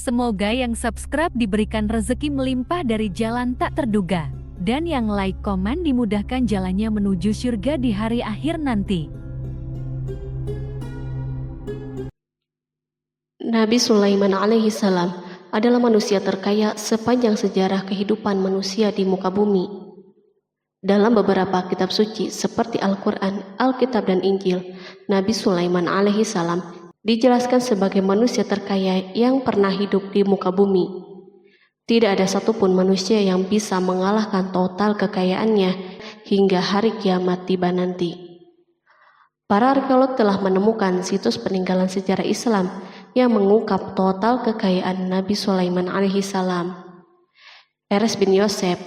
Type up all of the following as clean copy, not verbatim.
Semoga yang subscribe diberikan rezeki melimpah dari jalan tak terduga. Dan yang like komen dimudahkan jalannya menuju surga di hari akhir nanti. Nabi Sulaiman alaihi salam adalah manusia terkaya sepanjang sejarah kehidupan manusia di muka bumi. Dalam beberapa kitab suci seperti Al-Quran, Alkitab, dan Injil, Nabi Sulaiman alaihi salam dijelaskan sebagai manusia terkaya yang pernah hidup di muka bumi. Tidak ada satupun manusia yang bisa mengalahkan total kekayaannya hingga hari kiamat tiba nanti. Para arkeolog telah menemukan situs peninggalan sejarah Islam yang mengungkap total kekayaan Nabi Sulaiman alaihi salam. Eres bin Yosef,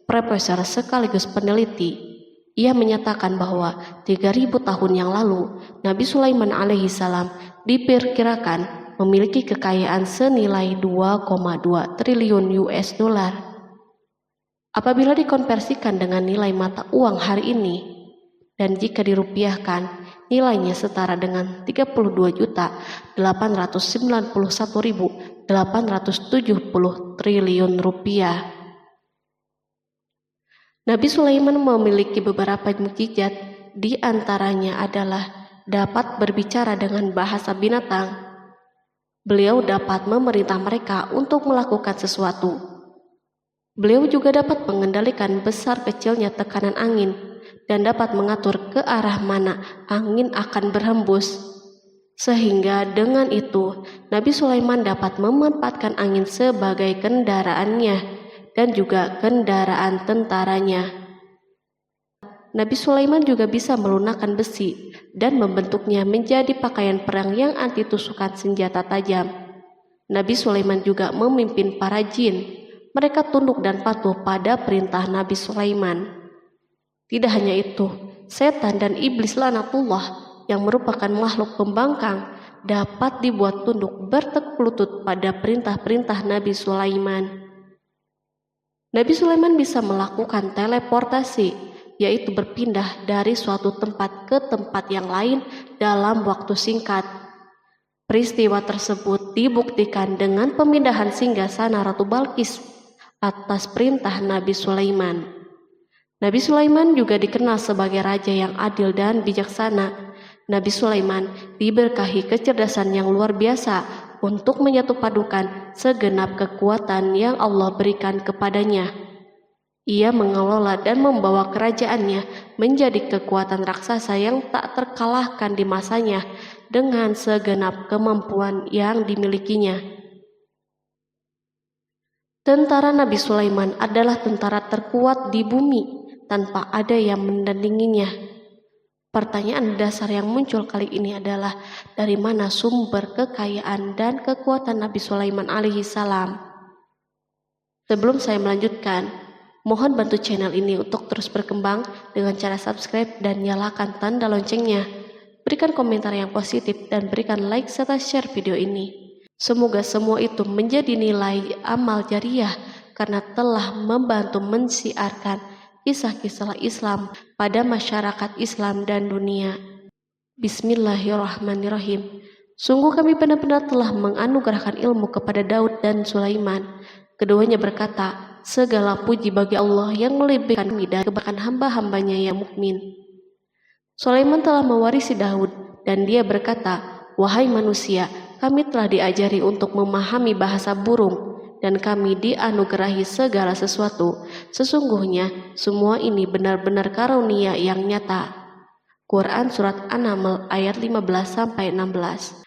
profesor sekaligus peneliti, ia menyatakan bahwa 3000 tahun yang lalu Nabi Sulaiman alaihi salam diperkirakan memiliki kekayaan senilai 2,2 triliun US dollar. Apabila dikonversikan dengan nilai mata uang hari ini, dan jika dirupiahkan, nilainya setara dengan 32.891.870 triliun rupiah. Nabi Sulaiman memiliki beberapa mukjizat, di antaranya adalah dapat berbicara dengan bahasa binatang. Beliau dapat memerintah mereka untuk melakukan sesuatu. Beliau juga dapat mengendalikan besar kecilnya tekanan angin dan dapat mengatur ke arah mana angin akan berhembus. Sehingga dengan itu, Nabi Sulaiman dapat memanfaatkan angin sebagai kendaraannya dan juga kendaraan tentaranya. Nabi Sulaiman juga bisa melunakkan besi dan membentuknya menjadi pakaian perang yang anti tusukan senjata tajam. Nabi Sulaiman juga memimpin para jin. Mereka tunduk dan patuh pada perintah Nabi Sulaiman. Tidak hanya itu, setan dan iblis laknatullah yang merupakan makhluk pembangkang dapat dibuat tunduk bertekuk lutut pada perintah-perintah Nabi Sulaiman. Nabi Sulaiman bisa melakukan teleportasi, yaitu berpindah dari suatu tempat ke tempat yang lain dalam waktu singkat. Peristiwa tersebut dibuktikan dengan pemindahan singgasana Ratu Balqis atas perintah Nabi Sulaiman. Nabi Sulaiman juga dikenal sebagai raja yang adil dan bijaksana. Nabi Sulaiman diberkahi kecerdasan yang luar biasa untuk menyatupadukan segenap kekuatan yang Allah berikan kepadanya. Ia mengelola dan membawa kerajaannya menjadi kekuatan raksasa yang tak terkalahkan di masanya dengan segenap kemampuan yang dimilikinya. Tentara Nabi Sulaiman adalah tentara terkuat di bumi tanpa ada yang menandinginya. Pertanyaan dasar yang muncul kali ini adalah dari mana sumber kekayaan dan kekuatan Nabi Sulaiman alaihi salam? Sebelum saya melanjutkan, mohon bantu channel ini untuk terus berkembang dengan cara subscribe dan nyalakan tanda loncengnya. Berikan komentar yang positif dan berikan like serta share video ini. Semoga semua itu menjadi nilai amal jariah karena telah membantu mensiarkan kisah-kisah Islam pada masyarakat Islam dan dunia. Bismillahirrahmanirrahim. Sungguh kami benar-benar telah menganugerahkan ilmu kepada Daud dan Sulaiman. Keduanya berkata, segala puji bagi Allah yang melebihkan kami dari kebanyakan hamba-hambanya yang mukmin. Sulaiman telah mewarisi Daud dan dia berkata, wahai manusia, kami telah diajari untuk memahami bahasa burung dan kami dianugerahi segala sesuatu. Sesungguhnya semua ini benar-benar karunia yang nyata. Quran Surat An-Naml ayat 15-16.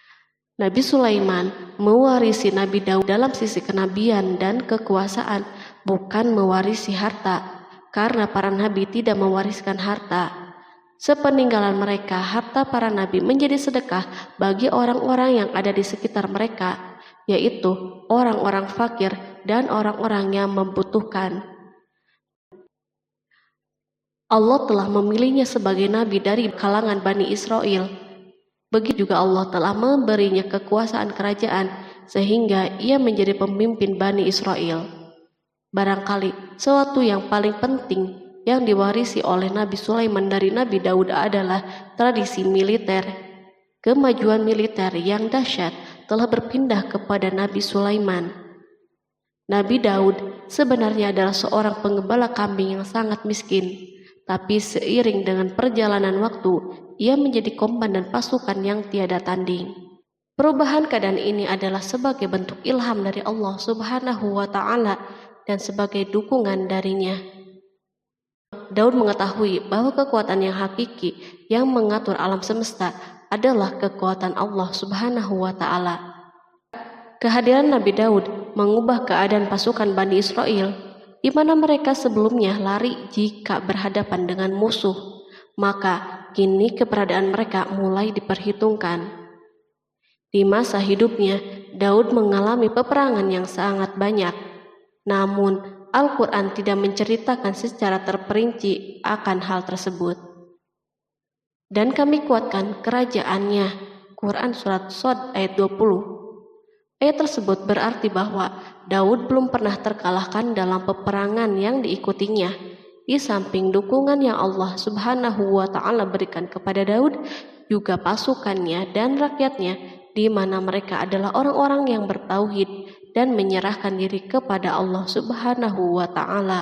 Nabi Sulaiman mewarisi Nabi Daud dalam sisi kenabian dan kekuasaan, bukan mewarisi harta, karena para nabi tidak mewariskan harta. Sepeninggalan mereka, harta para nabi menjadi sedekah bagi orang-orang yang ada di sekitar mereka, yaitu orang-orang fakir dan orang-orang yang membutuhkan. Allah telah memilihnya sebagai nabi dari kalangan Bani Israel. Begitu juga Allah telah memberinya kekuasaan kerajaan sehingga ia menjadi pemimpin Bani Israel. Barangkali sesuatu yang paling penting yang diwarisi oleh Nabi Sulaiman dari Nabi Daud adalah tradisi militer. Kemajuan militer yang dahsyat telah berpindah kepada Nabi Sulaiman. Nabi Daud sebenarnya adalah seorang penggembala kambing yang sangat miskin, tapi seiring dengan perjalanan waktu, ia menjadi komandan pasukan yang tiada tanding. Perubahan keadaan ini adalah sebagai bentuk ilham dari Allah Subhanahu wa Ta'ala dan sebagai dukungan darinya. Daud mengetahui bahwa kekuatan yang hakiki yang mengatur alam semesta adalah kekuatan Allah Subhanahu wa Ta'ala. Kehadiran Nabi Daud mengubah keadaan pasukan Bani Israel, di mana mereka sebelumnya lari jika berhadapan dengan musuh, maka kini keberadaan mereka mulai diperhitungkan. Di masa hidupnya, Daud mengalami peperangan yang sangat banyak, namun Al-Quran tidak menceritakan secara terperinci akan hal tersebut. Dan kami kuatkan kerajaannya. Quran Surat Shad ayat 20. Ayat tersebut berarti bahwa Daud belum pernah terkalahkan dalam peperangan yang diikutinya. Di samping dukungan yang Allah Subhanahu wa Ta'ala berikan kepada Daud, juga pasukannya dan rakyatnya, di mana mereka adalah orang-orang yang bertauhid dan menyerahkan diri kepada Allah Subhanahu wa Ta'ala.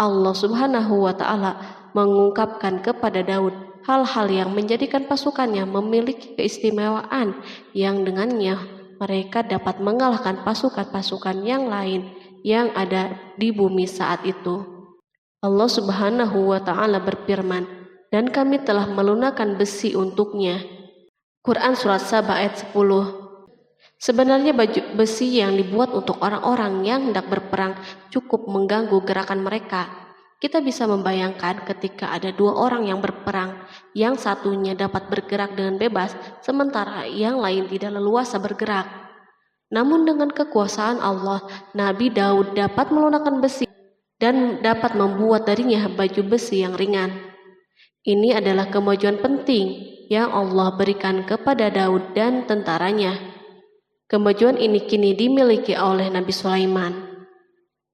Allah Subhanahu wa Ta'ala mengungkapkan kepada Daud hal-hal yang menjadikan pasukannya memiliki keistimewaan yang dengannya mereka dapat mengalahkan pasukan-pasukan yang lain yang ada di bumi saat itu. Allah Subhanahu wa Ta'ala berfirman, dan kami telah melunakkan besi untuknya. Quran Surat Saba ayat 10. Sebenarnya baju besi yang dibuat untuk orang-orang yang hendak berperang cukup mengganggu gerakan mereka. Kita bisa membayangkan ketika ada dua orang yang berperang, yang satunya dapat bergerak dengan bebas, sementara yang lain tidak leluasa bergerak. Namun dengan kekuasaan Allah, Nabi Daud dapat melunakkan besi dan dapat membuat darinya baju besi yang ringan. Ini adalah kemajuan penting yang Allah berikan kepada Daud dan tentaranya. Kemajuan ini kini dimiliki oleh Nabi Sulaiman.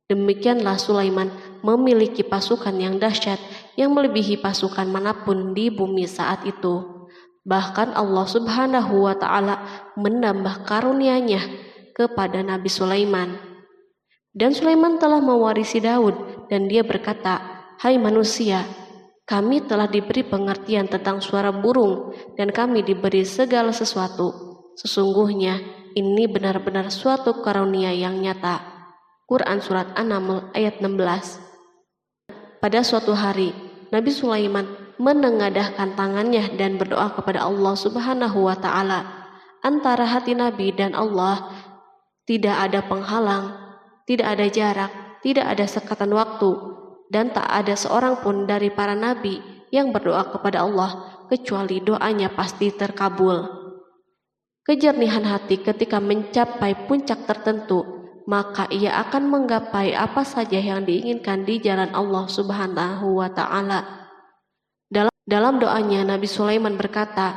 Demikianlah Sulaiman memiliki pasukan yang dahsyat yang melebihi pasukan manapun di bumi saat itu. Bahkan Allah Subhanahu wa Ta'ala menambah karunia-Nya kepada Nabi Sulaiman. Dan Sulaiman telah mewarisi Daud dan dia berkata, "Hai manusia, kami telah diberi pengertian tentang suara burung dan kami diberi segala sesuatu. Sesungguhnya ini benar-benar suatu karunia yang nyata." Quran Surat An-Naml ayat 16. Pada suatu hari, Nabi Sulaiman menengadahkan tangannya dan berdoa kepada Allah Subhanahu wa Ta'ala. Antara hati Nabi dan Allah tidak ada penghalang, tidak ada jarak, tidak ada sekatan waktu, dan tak ada seorang pun dari para nabi yang berdoa kepada Allah kecuali doanya pasti terkabul. Kejernihan hati ketika mencapai puncak tertentu, maka ia akan menggapai apa saja yang diinginkan di jalan Allah Subhanahu wa Ta'ala. Dalam doanya Nabi Sulaiman berkata,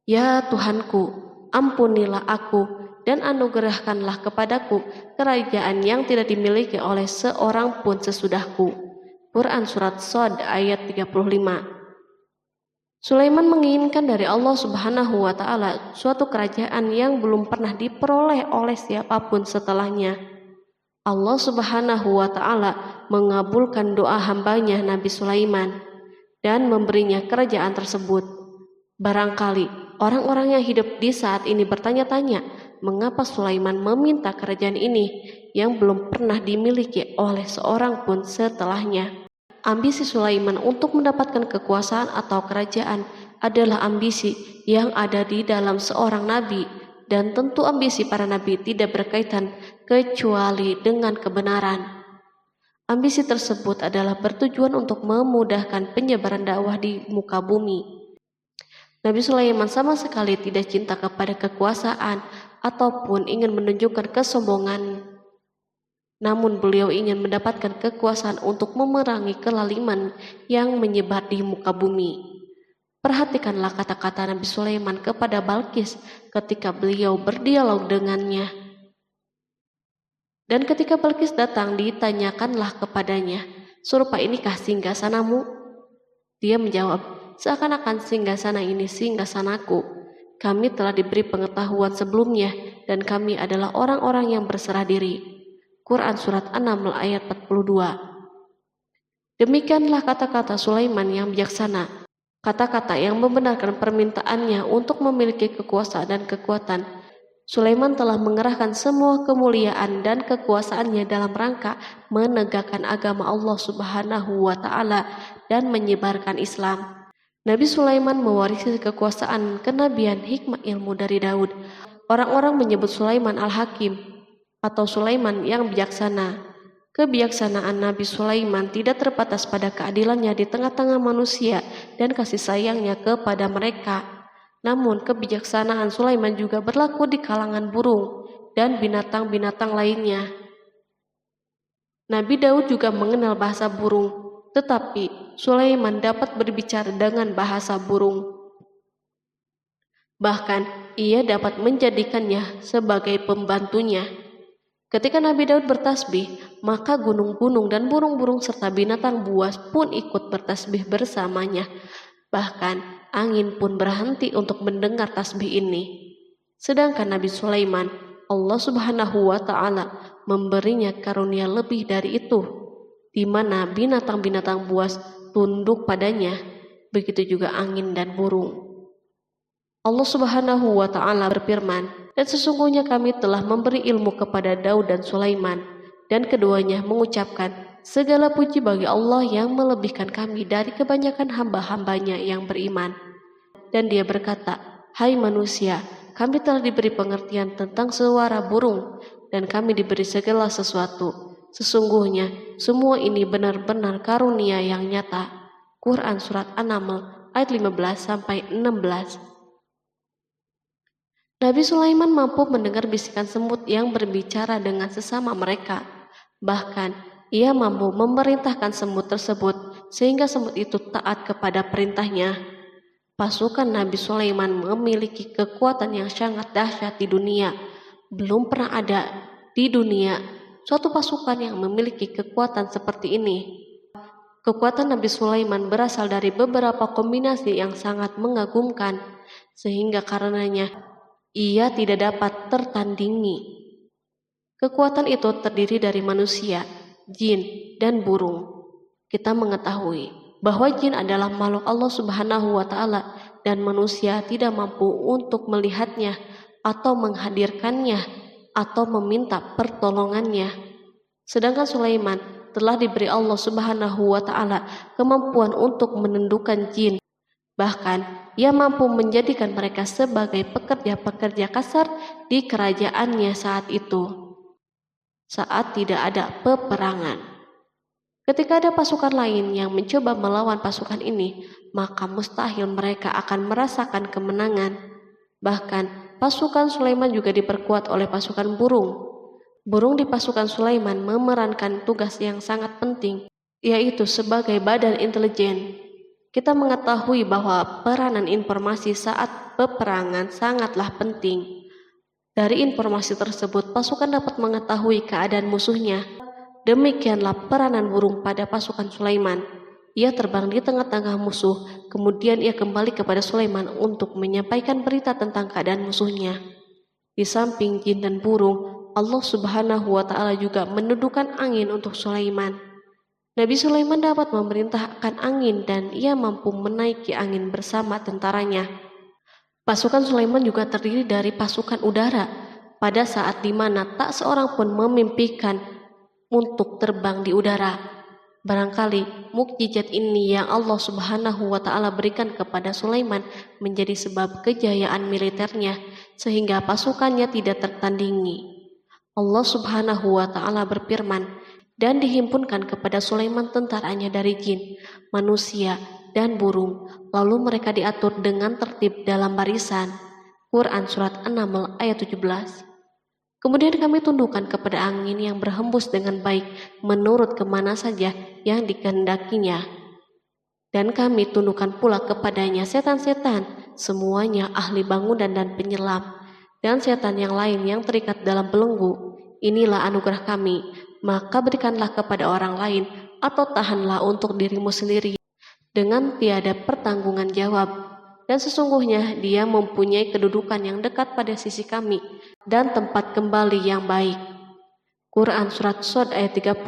"Ya Tuhanku, ampunilah aku dan anugerahkanlah kepadaku kerajaan yang tidak dimiliki oleh seorang pun sesudahku." Quran Surat Shad ayat 35. Sulaiman menginginkan dari Allah Subhanahu wa Ta'ala suatu kerajaan yang belum pernah diperoleh oleh siapapun setelahnya. Allah Subhanahu wa Ta'ala mengabulkan doa hambanya Nabi Sulaiman dan memberinya kerajaan tersebut. Barangkali orang-orang yang hidup di saat ini bertanya-tanya, mengapa Sulaiman meminta kerajaan ini yang belum pernah dimiliki oleh seorang pun setelahnya. Ambisi Sulaiman untuk mendapatkan kekuasaan atau kerajaan adalah ambisi yang ada di dalam seorang nabi, dan tentu ambisi para nabi tidak berkaitan kecuali dengan kebenaran. Ambisi tersebut adalah bertujuan untuk memudahkan penyebaran dakwah di muka bumi. Nabi Sulaiman sama sekali tidak cinta kepada kekuasaan ataupun ingin menunjukkan kesombongan. Namun beliau ingin mendapatkan kekuasaan untuk memerangi kelaliman yang menyebar di muka bumi. Perhatikanlah kata-kata Nabi Sulaiman kepada Balqis ketika beliau berdialog dengannya. Dan ketika Balqis datang, ditanyakanlah kepadanya, "Serupa inikah singgasanamu?" Dia menjawab, "Seakan-akan singgasana ini singgasanaku, kami telah diberi pengetahuan sebelumnya dan kami adalah orang-orang yang berserah diri. Quran Surat An-Naml ayat 42. Demikianlah kata-kata Sulaiman yang bijaksana, kata-kata yang membenarkan permintaannya untuk memiliki kekuasaan dan kekuatan. Sulaiman telah mengerahkan semua kemuliaan dan kekuasaannya dalam rangka menegakkan agama Allah Subhanahu wa Ta'ala dan menyebarkan Islam. Nabi Sulaiman mewarisi kekuasaan, kenabian, hikmah ilmu dari Daud. Orang-orang menyebut Sulaiman Al-Hakim atau Sulaiman yang bijaksana. Kebijaksanaan Nabi Sulaiman tidak terbatas pada keadilannya di tengah-tengah manusia dan kasih sayangnya kepada mereka. Namun kebijaksanaan Sulaiman juga berlaku di kalangan burung dan binatang-binatang lainnya. Nabi Daud juga mengenal bahasa burung, tetapi Sulaiman dapat berbicara dengan bahasa burung. Bahkan ia dapat menjadikannya sebagai pembantunya. Ketika Nabi Daud bertasbih, maka gunung-gunung dan burung-burung serta binatang buas pun ikut bertasbih bersamanya. Bahkan angin pun berhenti untuk mendengar tasbih ini. Sedangkan Nabi Sulaiman, Allah Subhanahu wa Ta'ala memberinya karunia lebih dari itu, di mana binatang-binatang buas tunduk padanya, begitu juga angin dan burung. Allah Subhanahu wa Ta'ala berfirman, dan sesungguhnya kami telah memberi ilmu kepada Daud dan Sulaiman, dan keduanya mengucapkan, segala puji bagi Allah yang melebihkan kami dari kebanyakan hamba-hambanya yang beriman. Dan dia berkata, hai manusia, kami telah diberi pengertian tentang suara burung, dan kami diberi segala sesuatu. Sesungguhnya semua ini benar-benar karunia yang nyata. Quran Surat An-Naml ayat 15-16. Nabi Sulaiman mampu mendengar bisikan semut yang berbicara dengan sesama mereka. Bahkan ia mampu memerintahkan semut tersebut sehingga semut itu taat kepada perintahnya. Pasukan Nabi Sulaiman memiliki kekuatan yang sangat dahsyat di dunia. Belum pernah ada di dunia suatu pasukan yang memiliki kekuatan seperti ini. Kekuatan Nabi Sulaiman berasal dari beberapa kombinasi yang sangat mengagumkan, sehingga karenanya ia tidak dapat tertandingi. Kekuatan itu terdiri dari manusia, jin, dan burung. Kita mengetahui bahwa jin adalah makhluk Allah Subhanahu wa Ta'ala dan manusia tidak mampu untuk melihatnya atau menghadirkannya atau meminta pertolongannya. Sedangkan Sulaiman telah diberi Allah Subhanahu wa Ta'ala kemampuan untuk menundukkan jin. Bahkan ia mampu menjadikan mereka sebagai pekerja-pekerja kasar di kerajaannya saat itu, saat tidak ada peperangan. Ketika ada pasukan lain yang mencoba melawan pasukan ini, maka mustahil mereka akan merasakan kemenangan. Bahkan pasukan Sulaiman juga diperkuat oleh pasukan burung. Burung di pasukan Sulaiman memerankan tugas yang sangat penting, yaitu sebagai badan intelijen. Kita mengetahui bahwa peranan informasi saat peperangan sangatlah penting. Dari informasi tersebut, pasukan dapat mengetahui keadaan musuhnya. Demikianlah peranan burung pada pasukan Sulaiman. Ia terbang di tengah-tengah musuh, kemudian ia kembali kepada Sulaiman untuk menyampaikan berita tentang keadaan musuhnya. Di samping jin dan burung, Allah Subhanahu wa Ta'ala juga menundukkan angin untuk Sulaiman. Nabi Sulaiman dapat memerintahkan angin dan ia mampu menaiki angin bersama tentaranya. Pasukan Sulaiman juga terdiri dari pasukan udara pada saat di mana tak seorang pun memimpikan untuk terbang di udara. Barangkali mukjizat ini yang Allah Subhanahu wa Ta'ala berikan kepada Sulaiman menjadi sebab kejayaan militernya sehingga pasukannya tidak tertandingi. Allah Subhanahu wa Ta'ala berfirman, dan dihimpunkan kepada Sulaiman tentaranya dari jin, manusia, dan burung, lalu mereka diatur dengan tertib dalam barisan. Quran Surat An-Naml ayat 17. Kemudian kami tundukkan kepada angin yang berhembus dengan baik menurut kemana saja yang dikehendakinya. Dan kami tundukkan pula kepadanya setan-setan, semuanya ahli bangunan dan penyelam, dan setan yang lain yang terikat dalam belenggu. Inilah anugerah kami, maka berikanlah kepada orang lain atau tahanlah untuk dirimu sendiri dengan tiada pertanggungan jawab. dan sesungguhnya dia mempunyai kedudukan yang dekat pada sisi kami dan tempat kembali yang baik. Quran Surat Shad ayat 30-40.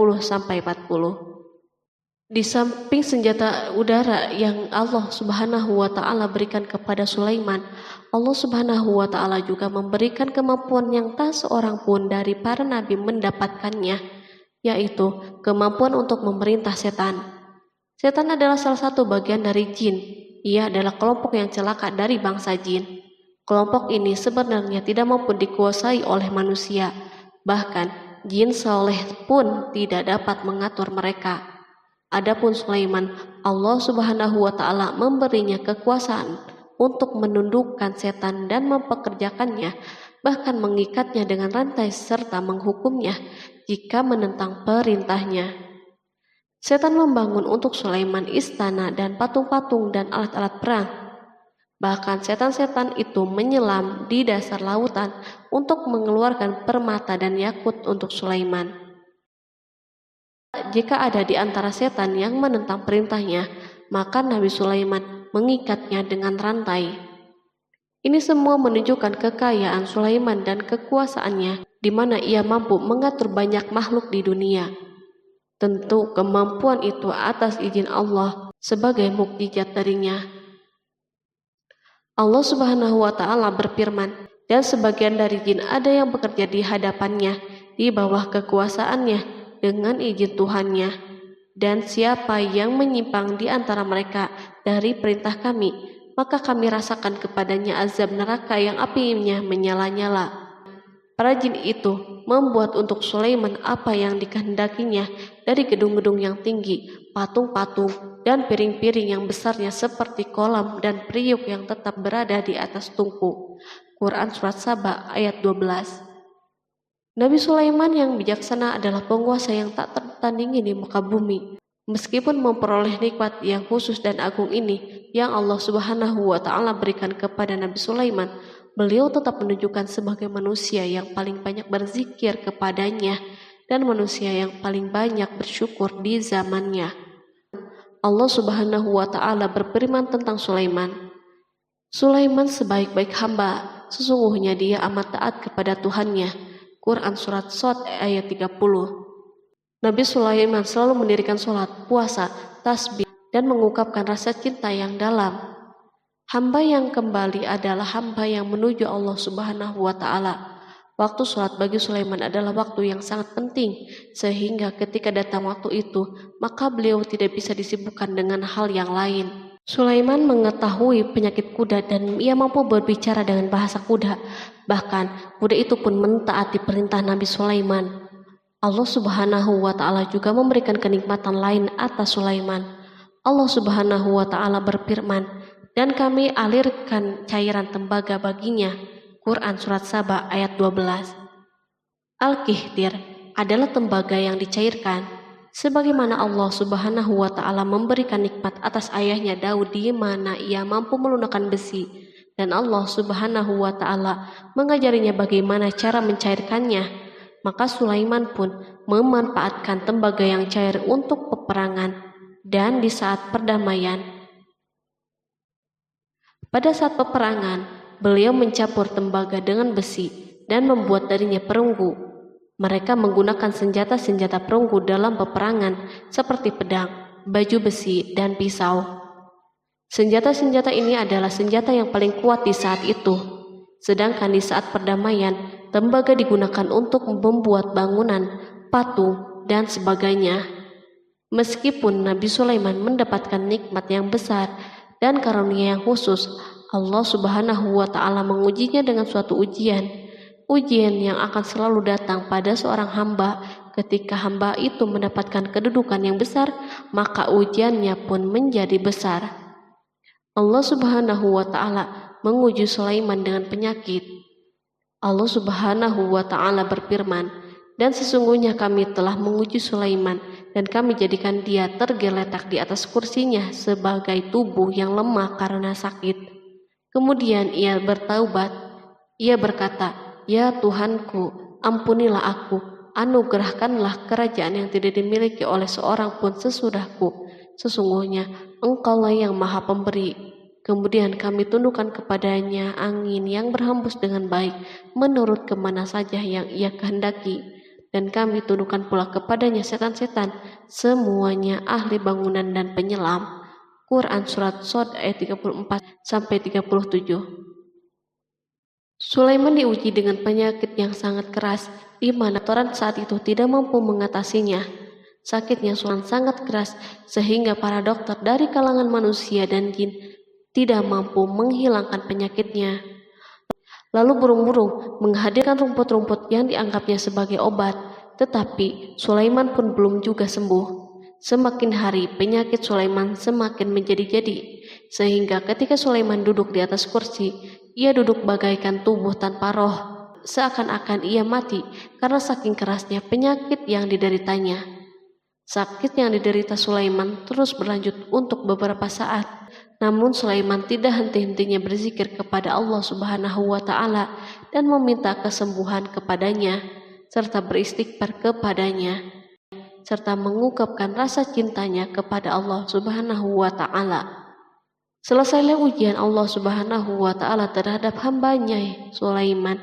Di samping senjata udara yang Allah Subhanahu wa Ta'ala berikan kepada Sulaiman, Allah Subhanahu wa Ta'ala juga memberikan kemampuan yang tak seorang pun dari para nabi mendapatkannya, yaitu kemampuan untuk memerintah setan. Setan adalah salah satu bagian dari jin. Ia adalah kelompok yang celaka dari bangsa jin. Kelompok ini sebenarnya tidak mampu dikuasai oleh manusia. Bahkan jin soleh pun tidak dapat mengatur mereka. Adapun Sulaiman, Allah Subhanahu wa Ta'ala memberinya kekuasaan untuk menundukkan setan dan mempekerjakannya, bahkan mengikatnya dengan rantai serta menghukumnya jika menentang perintahnya. Setan membangun untuk Sulaiman istana dan patung-patung dan alat-alat perang. Bahkan setan-setan itu menyelam di dasar lautan untuk mengeluarkan permata dan yakut untuk Sulaiman. Jika ada di antara setan yang menentang perintahnya, maka Nabi Sulaiman mengikatnya dengan rantai. Ini semua menunjukkan kekayaan Sulaiman dan kekuasaannya, di mana ia mampu mengatur banyak makhluk di dunia. Tentu kemampuan itu atas izin Allah sebagai mukjizat darinya. Allah Subhanahu wa Ta'ala berfirman, dan sebagian dari jin ada yang bekerja di hadapannya di bawah kekuasaannya dengan izin Tuhannya, dan siapa yang menyimpang di antara mereka dari perintah kami, maka kami rasakan kepadanya azab neraka yang apinya menyala-nyala. Para jin itu membuat untuk Sulaiman apa yang dikehendakinya dari gedung-gedung yang tinggi, patung-patung, dan piring-piring yang besarnya seperti kolam dan periuk yang tetap berada di atas tungku. Quran Surat Saba ayat 12. Nabi Sulaiman yang bijaksana adalah penguasa yang tak tertandingi di muka bumi. Meskipun memperoleh nikmat yang khusus dan agung ini yang Allah Subhanahu wa Ta'ala berikan kepada Nabi Sulaiman, beliau tetap menunjukkan sebagai manusia yang paling banyak berzikir kepadanya dan manusia yang paling banyak bersyukur di zamannya. Allah Subhanahu wa Ta'ala berfirman tentang Sulaiman, Sulaiman sebaik-baik hamba, sesungguhnya dia amat taat kepada Tuhannya. Quran Surat Shad ayat 30. Nabi Sulaiman selalu mendirikan sholat, puasa, tasbih, dan mengungkapkan rasa cinta yang dalam. Hamba yang kembali adalah hamba yang menuju Allah Subhanahu wa Ta'ala. Waktu sholat bagi Sulaiman adalah waktu yang sangat penting, sehingga ketika datang waktu itu, maka beliau tidak bisa disibukkan dengan hal yang lain. Sulaiman mengetahui penyakit kuda dan ia mampu berbicara dengan bahasa kuda. Bahkan kuda itu pun mentaati perintah Nabi Sulaiman. Allah Subhanahu wa Ta'ala juga memberikan kenikmatan lain atas Sulaiman. Allah Subhanahu wa Ta'ala berfirman, dan kami alirkan cairan tembaga baginya. Quran Surat Saba ayat 12. Al-Kihtir adalah tembaga yang dicairkan. Sebagaimana Allah Subhanahu wa Ta'ala memberikan nikmat atas ayahnya Daud di mana ia mampu melunakkan besi, dan Allah Subhanahu wa Ta'ala mengajarinya bagaimana cara mencairkannya, maka Sulaiman pun memanfaatkan tembaga yang cair untuk peperangan dan di saat perdamaian. Pada saat peperangan, beliau mencampur tembaga dengan besi dan membuat darinya perunggu. Mereka menggunakan senjata-senjata perunggu dalam peperangan seperti pedang, baju besi, dan pisau. Senjata-senjata ini adalah senjata yang paling kuat di saat itu. Sedangkan di saat perdamaian, tembaga digunakan untuk membuat bangunan, patung, dan sebagainya. Meskipun Nabi Sulaiman mendapatkan nikmat yang besar dan karunia yang khusus, Allah Subhanahu wa Ta'ala mengujinya dengan suatu ujian yang akan selalu datang pada seorang hamba. Ketika hamba itu mendapatkan kedudukan yang besar, maka ujiannya pun menjadi besar. Allah Subhanahu wa Ta'ala menguji Sulaiman dengan penyakit. Allah Subhanahu wa Ta'ala berfirman, dan sesungguhnya kami telah menguji Sulaiman dan kami jadikan dia tergeletak di atas kursinya sebagai tubuh yang lemah karena sakit. Kemudian ia bertaubat. Ia berkata, Ya Tuhanku, ampunilah aku, anugerahkanlah kerajaan yang tidak dimiliki oleh seorang pun sesudahku. Sesungguhnya Engkaulah yang Maha Pemberi. Kemudian kami tundukkan kepadanya angin yang berhembus dengan baik menurut kemana saja yang ia kehendaki. Dan kami tundukkan pula kepadanya setan-setan, semuanya ahli bangunan dan penyelam. Quran Surat Shod ayat 34-37. Sulaiman diuji dengan penyakit yang sangat keras, di mana Toran saat itu tidak mampu mengatasinya. Sakitnya Sulaiman sangat keras, sehingga para dokter dari kalangan manusia dan jin tidak mampu menghilangkan penyakitnya. Lalu burung-burung menghadirkan rumput-rumput yang dianggapnya sebagai obat, tetapi Sulaiman pun belum juga sembuh. Semakin hari penyakit Sulaiman semakin menjadi-jadi, sehingga ketika Sulaiman duduk di atas kursi, ia duduk bagaikan tubuh tanpa roh, seakan-akan ia mati karena saking kerasnya penyakit yang dideritanya. Sakit yang diderita Sulaiman terus berlanjut untuk beberapa saat. Namun Sulaiman tidak henti-hentinya berzikir kepada Allah Subhanahu wa Ta'ala dan meminta kesembuhan kepadanya, serta beristighfar kepadanya, serta mengungkapkan rasa cintanya kepada Allah Subhanahu wa Ta'ala. Selesailah ujian Allah Subhanahu wa Ta'ala terhadap hambanya Sulaiman.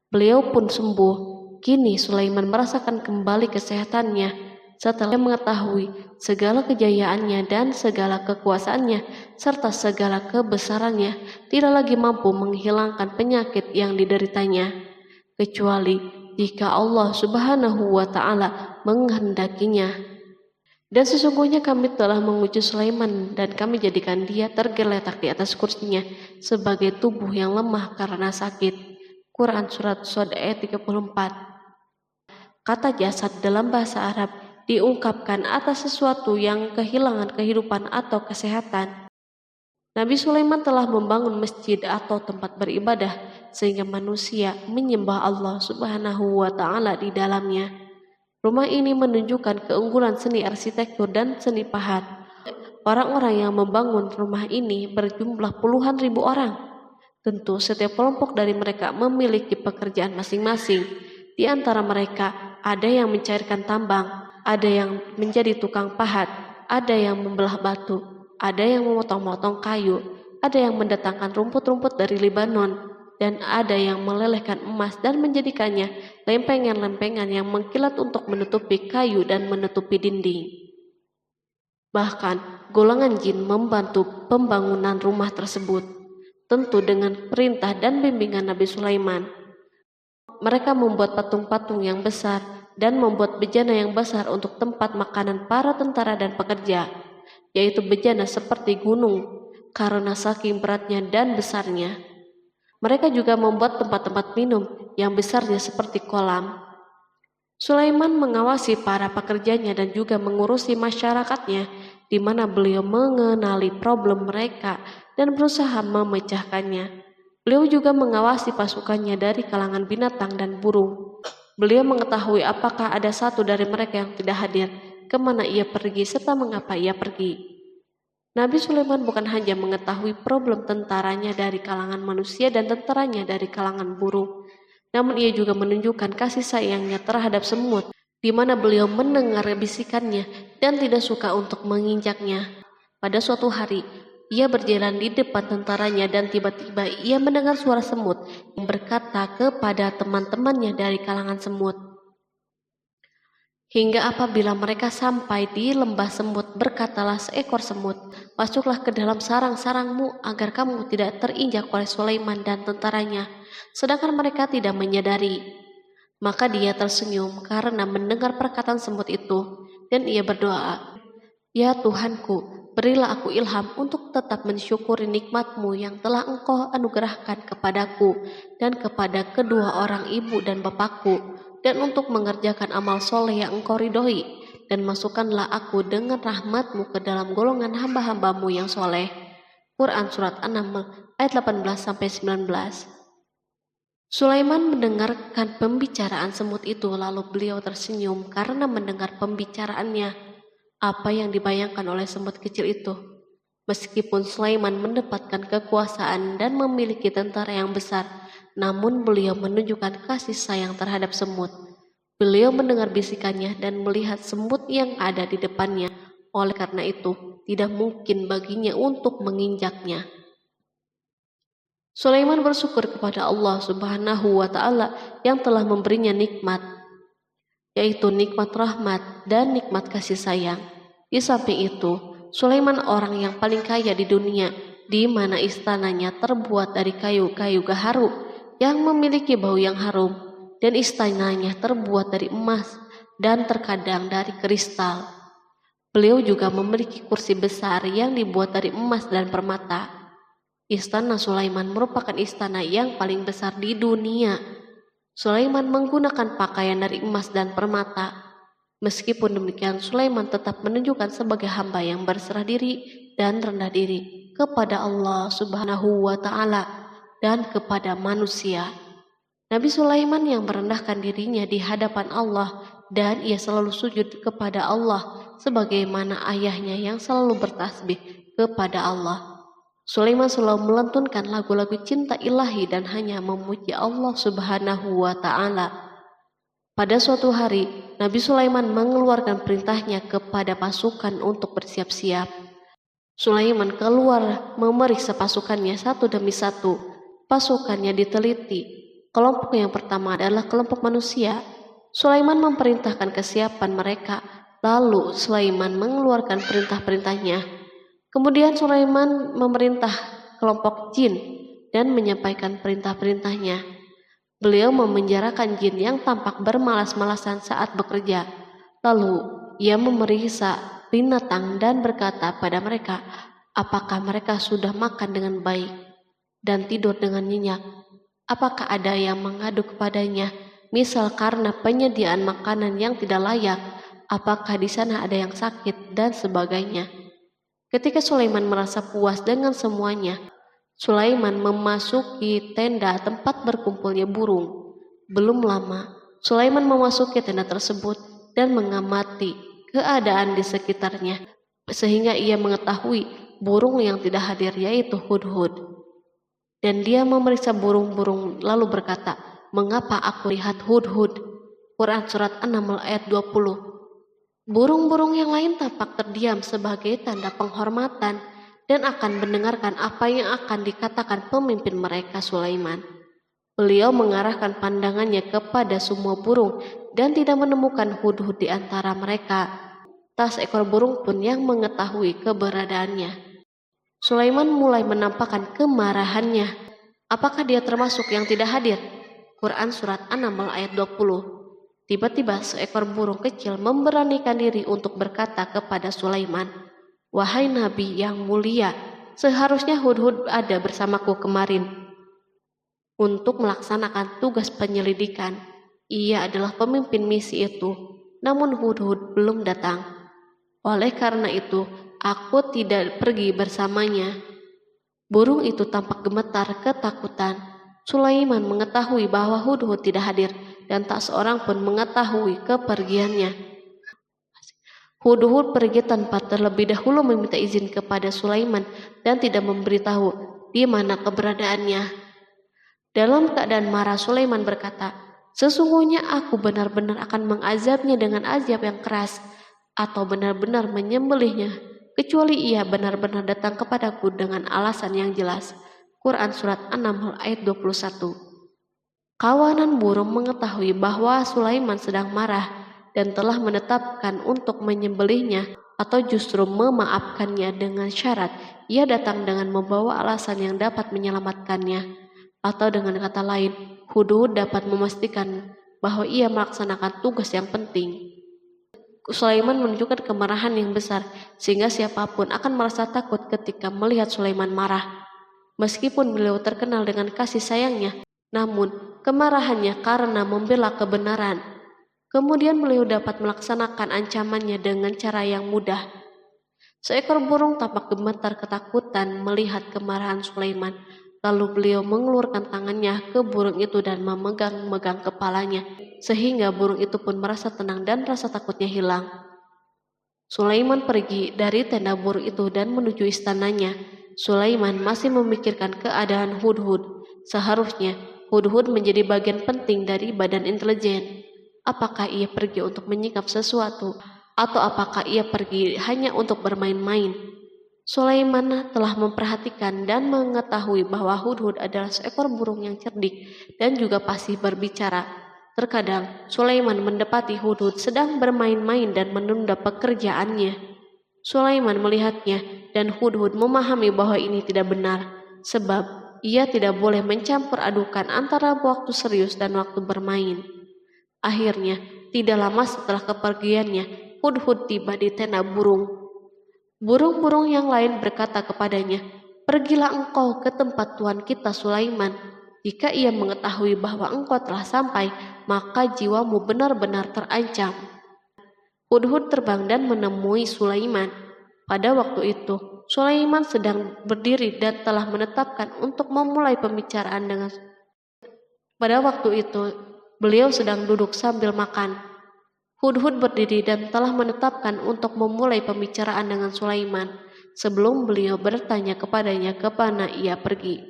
Beliau pun sembuh. Kini Sulaiman merasakan kembali kesehatannya setelah mengetahui segala kejayaannya dan segala kekuasaannya serta segala kebesarannya tidak lagi mampu menghilangkan penyakit yang dideritanya, kecuali jika Allah Subhanahu wa Ta'ala menghendakinya. Dan sesungguhnya kami telah menguji Sulaiman dan kami jadikan dia tergeletak di atas kursinya sebagai tubuh yang lemah karena sakit. Quran Surat Shod ayat 34. Kata jasad dalam bahasa Arab diungkapkan atas sesuatu yang kehilangan kehidupan atau kesehatan. Nabi Sulaiman telah membangun masjid atau tempat beribadah sehingga manusia menyembah Allah Subhanahu wa Ta'ala di dalamnya. Rumah ini menunjukkan keunggulan seni arsitektur dan seni pahat. Orang-orang yang membangun rumah ini berjumlah puluhan ribu orang. Tentu setiap kelompok dari mereka memiliki pekerjaan masing-masing. Di antara mereka ada yang mencairkan tambang, ada yang menjadi tukang pahat, ada yang membelah batu, ada yang memotong-motong kayu, ada yang mendatangkan rumput-rumput dari Libanon, dan ada yang melelehkan emas dan menjadikannya lempengan-lempengan yang mengkilat untuk menutupi kayu dan menutupi dinding. Bahkan golongan jin membantu pembangunan rumah tersebut, tentu dengan perintah dan bimbingan Nabi Sulaiman. Mereka membuat patung-patung yang besar dan membuat bejana yang besar untuk tempat makanan para tentara dan pekerja, yaitu bejana seperti gunung karena saking beratnya dan besarnya. Mereka juga membuat tempat-tempat minum yang besarnya seperti kolam. Sulaiman mengawasi para pekerjanya dan juga mengurusi masyarakatnya, di mana beliau mengenali problem mereka dan berusaha memecahkannya. Beliau juga mengawasi pasukannya dari kalangan binatang dan burung. Beliau mengetahui apakah ada satu dari mereka yang tidak hadir, kemana ia pergi, serta mengapa ia pergi. Nabi Sulaiman bukan hanya mengetahui problem tentaranya dari kalangan manusia dan tentaranya dari kalangan burung, namun ia juga menunjukkan kasih sayangnya terhadap semut, di mana beliau mendengar bisikannya dan tidak suka untuk menginjaknya. Pada suatu hari, ia berjalan di depan tentaranya dan tiba-tiba ia mendengar suara semut yang berkata kepada teman-temannya dari kalangan semut. Hingga apabila mereka sampai di lembah semut, berkatalah seekor semut, "Masuklah ke dalam sarang-sarangmu agar kamu tidak terinjak oleh Sulaiman dan tentaranya." Sedangkan mereka tidak menyadari. Maka dia tersenyum karena mendengar perkataan semut itu, dan ia berdoa, "Ya Tuhanku, berilah aku ilham untuk tetap mensyukuri nikmat-Mu yang telah Engkau anugerahkan kepadaku dan kepada kedua orang ibu dan bapakku, dan untuk mengerjakan amal soleh yang Engkau ridhoi, dan masukkanlah aku dengan rahmat-Mu ke dalam golongan hamba-hamba-Mu yang soleh." Quran Surat An-Naml ayat 18-19. Sulaiman mendengarkan pembicaraan semut itu, lalu beliau tersenyum karena mendengar pembicaraannya. Apa yang dibayangkan oleh semut kecil itu? Meskipun Sulaiman mendapatkan kekuasaan dan memiliki tentara yang besar, namun beliau menunjukkan kasih sayang terhadap semut. Beliau mendengar bisikannya dan melihat semut yang ada di depannya. Oleh karena itu, tidak mungkin baginya untuk menginjaknya. Sulaiman bersyukur kepada Allah Subhanahu wa Ta'ala yang telah memberinya nikmat, yaitu nikmat rahmat dan nikmat kasih sayang. Di samping itu, Sulaiman orang yang paling kaya di dunia, di mana istananya terbuat dari kayu-kayu gaharu yang memiliki bau yang harum, dan istananya terbuat dari emas dan terkadang dari kristal. Beliau juga memiliki kursi besar yang dibuat dari emas dan permata. Istana Sulaiman merupakan istana yang paling besar di dunia. Sulaiman menggunakan pakaian dari emas dan permata. Meskipun demikian, Sulaiman tetap menunjukkan sebagai hamba yang berserah diri dan rendah diri kepada Allah Subhanahu wa Ta'ala dan kepada manusia. Nabi Sulaiman yang merendahkan dirinya di hadapan Allah, dan ia selalu sujud kepada Allah sebagaimana ayahnya yang selalu bertasbih kepada Allah. Sulaiman selalu melantunkan lagu-lagu cinta ilahi dan hanya memuji Allah Subhanahu wa Ta'ala. Pada suatu hari, Nabi Sulaiman mengeluarkan perintahnya kepada pasukan untuk bersiap-siap. Sulaiman keluar memeriksa pasukannya satu demi satu. Pasukannya diteliti. Kelompok yang pertama adalah kelompok manusia. Sulaiman memerintahkan kesiapan mereka, lalu Sulaiman mengeluarkan perintah-perintahnya. Kemudian Sulaiman memerintah kelompok jin dan menyampaikan perintah-perintahnya. Beliau memenjarakan jin yang tampak bermalas-malasan saat bekerja. Lalu ia memeriksa binatang dan berkata pada mereka, apakah mereka sudah makan dengan baik dan tidur dengan nyenyak? Apakah ada yang mengadu kepadanya, misal karena penyediaan makanan yang tidak layak? Apakah di sana ada yang sakit dan sebagainya? Ketika Sulaiman merasa puas dengan semuanya, Sulaiman memasuki tenda tempat berkumpulnya burung. Belum lama, Sulaiman memasuki tenda tersebut dan mengamati keadaan di sekitarnya, sehingga ia mengetahui burung yang tidak hadir yaitu hudhud. Dan dia memeriksa burung-burung lalu berkata, mengapa aku lihat hudhud? Quran Surat An-Naml ayat 20. Burung-burung yang lain tampak terdiam sebagai tanda penghormatan dan akan mendengarkan apa yang akan dikatakan pemimpin mereka Sulaiman. Beliau mengarahkan pandangannya kepada semua burung dan tidak menemukan hudhud di antara mereka. Tak seekor burung pun yang mengetahui keberadaannya. Sulaiman mulai menampakkan kemarahannya. Apakah dia termasuk yang tidak hadir? Quran Surat An-Naml ayat 20. Tiba-tiba seekor burung kecil memberanikan diri untuk berkata kepada Sulaiman, wahai Nabi yang mulia, seharusnya hudhud ada bersamaku kemarin untuk melaksanakan tugas penyelidikan. Ia adalah pemimpin misi itu, namun hudhud belum datang. Oleh karena itu, aku tidak pergi bersamanya. Burung itu tampak gemetar ketakutan. Sulaiman mengetahui bahwa hudhud tidak hadir dan tak seorang pun mengetahui kepergiannya. Hudhud pergi tanpa terlebih dahulu meminta izin kepada Sulaiman dan tidak memberitahu di mana keberadaannya. Dalam keadaan marah, Sulaiman berkata, sesungguhnya aku benar-benar akan mengazabnya dengan azab yang keras atau benar-benar menyembelihnya, kecuali ia benar-benar datang kepadaku dengan alasan yang jelas. Quran Surat An-Naml ayat 21. Kawanan burung mengetahui bahwa Sulaiman sedang marah dan telah menetapkan untuk menyembelihnya atau justru memaafkannya dengan syarat ia datang dengan membawa alasan yang dapat menyelamatkannya. Atau dengan kata lain, hudhud dapat memastikan bahwa ia melaksanakan tugas yang penting. Sulaiman menunjukkan kemarahan yang besar sehingga siapapun akan merasa takut ketika melihat Sulaiman marah. Meskipun beliau terkenal dengan kasih sayangnya, namun kemarahannya karena membela kebenaran. Kemudian beliau dapat melaksanakan ancamannya dengan cara yang mudah. Seekor burung tampak gemetar ketakutan melihat kemarahan Sulaiman. Lalu beliau mengeluarkan tangannya ke burung itu dan memegang-megang kepalanya, sehingga burung itu pun merasa tenang dan rasa takutnya hilang. Sulaiman pergi dari tenda burung itu dan menuju istananya. Sulaiman masih memikirkan keadaan hudhud. Seharusnya hudhud menjadi bagian penting dari badan intelijen. Apakah ia pergi untuk menyingkap sesuatu, atau apakah ia pergi hanya untuk bermain-main? Sulaiman telah memperhatikan dan mengetahui bahwa Hudhud adalah seekor burung yang cerdik dan juga fasih berbicara. Terkadang Sulaiman mendapati Hudhud sedang bermain-main dan menunda pekerjaannya. Sulaiman melihatnya dan Hudhud memahami bahwa ini tidak benar, sebab ia tidak boleh mencampur adukan antara waktu serius dan waktu bermain. Akhirnya, tidak lama setelah kepergiannya, Hudhud tiba di tenda burung. Burung-burung yang lain berkata kepadanya, "Pergilah engkau ke tempat tuan kita Sulaiman. Jika ia mengetahui bahwa engkau telah sampai, maka jiwamu benar-benar terancam." Hudhud terbang dan menemui Sulaiman. Pada waktu itu, Sulaiman sedang berdiri dan telah menetapkan untuk memulai pembicaraan dengan. Pada waktu itu, beliau sedang duduk sambil makan. Hudhud berdiri dan telah menetapkan untuk memulai pembicaraan dengan Sulaiman sebelum beliau bertanya kepadanya kemana ia pergi.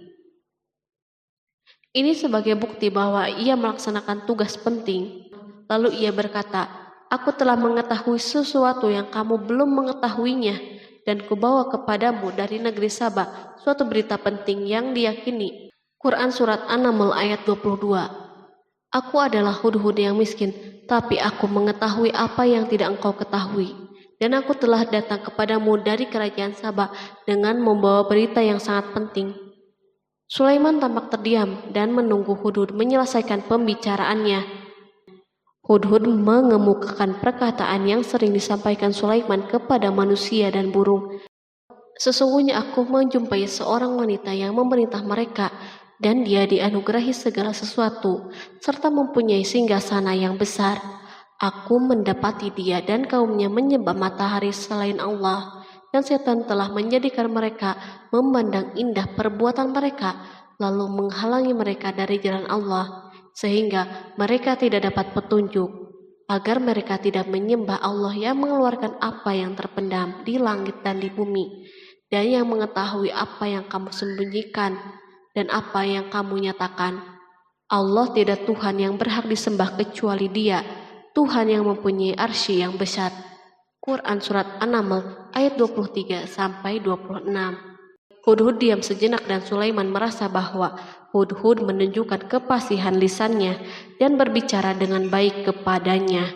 Ini sebagai bukti bahwa ia melaksanakan tugas penting. Lalu ia berkata, "Aku telah mengetahui sesuatu yang kamu belum mengetahuinya, dan kubawa kepadamu dari negeri Saba suatu berita penting yang diyakini." Quran Surat An-Naml ayat 22. Aku adalah Hudhud yang miskin, tapi aku mengetahui apa yang tidak engkau ketahui. Dan aku telah datang kepadamu dari kerajaan Saba dengan membawa berita yang sangat penting. Sulaiman tampak terdiam dan menunggu Hudhud menyelesaikan pembicaraannya. Hudhud mengemukakan perkataan yang sering disampaikan Sulaiman kepada manusia dan burung. Sesungguhnya aku menjumpai seorang wanita yang memerintah mereka, dan dia dianugerahi segala sesuatu, serta mempunyai singgasana yang besar. Aku mendapati dia dan kaumnya menyembah matahari selain Allah, dan setan telah menjadikan mereka memandang indah perbuatan mereka, lalu menghalangi mereka dari jalan Allah, sehingga mereka tidak dapat petunjuk, agar mereka tidak menyembah Allah yang mengeluarkan apa yang terpendam di langit dan di bumi, dan yang mengetahui apa yang kamu sembunyikan dan apa yang kamu nyatakan. Allah tidak Tuhan yang berhak disembah kecuali Dia, Tuhan yang mempunyai arsy yang besar. Quran Surat An-Naml ayat 23-26. Hudhud diam sejenak dan Sulaiman merasa bahwa Hudhud menunjukkan kefasihan lisannya dan berbicara dengan baik kepadanya.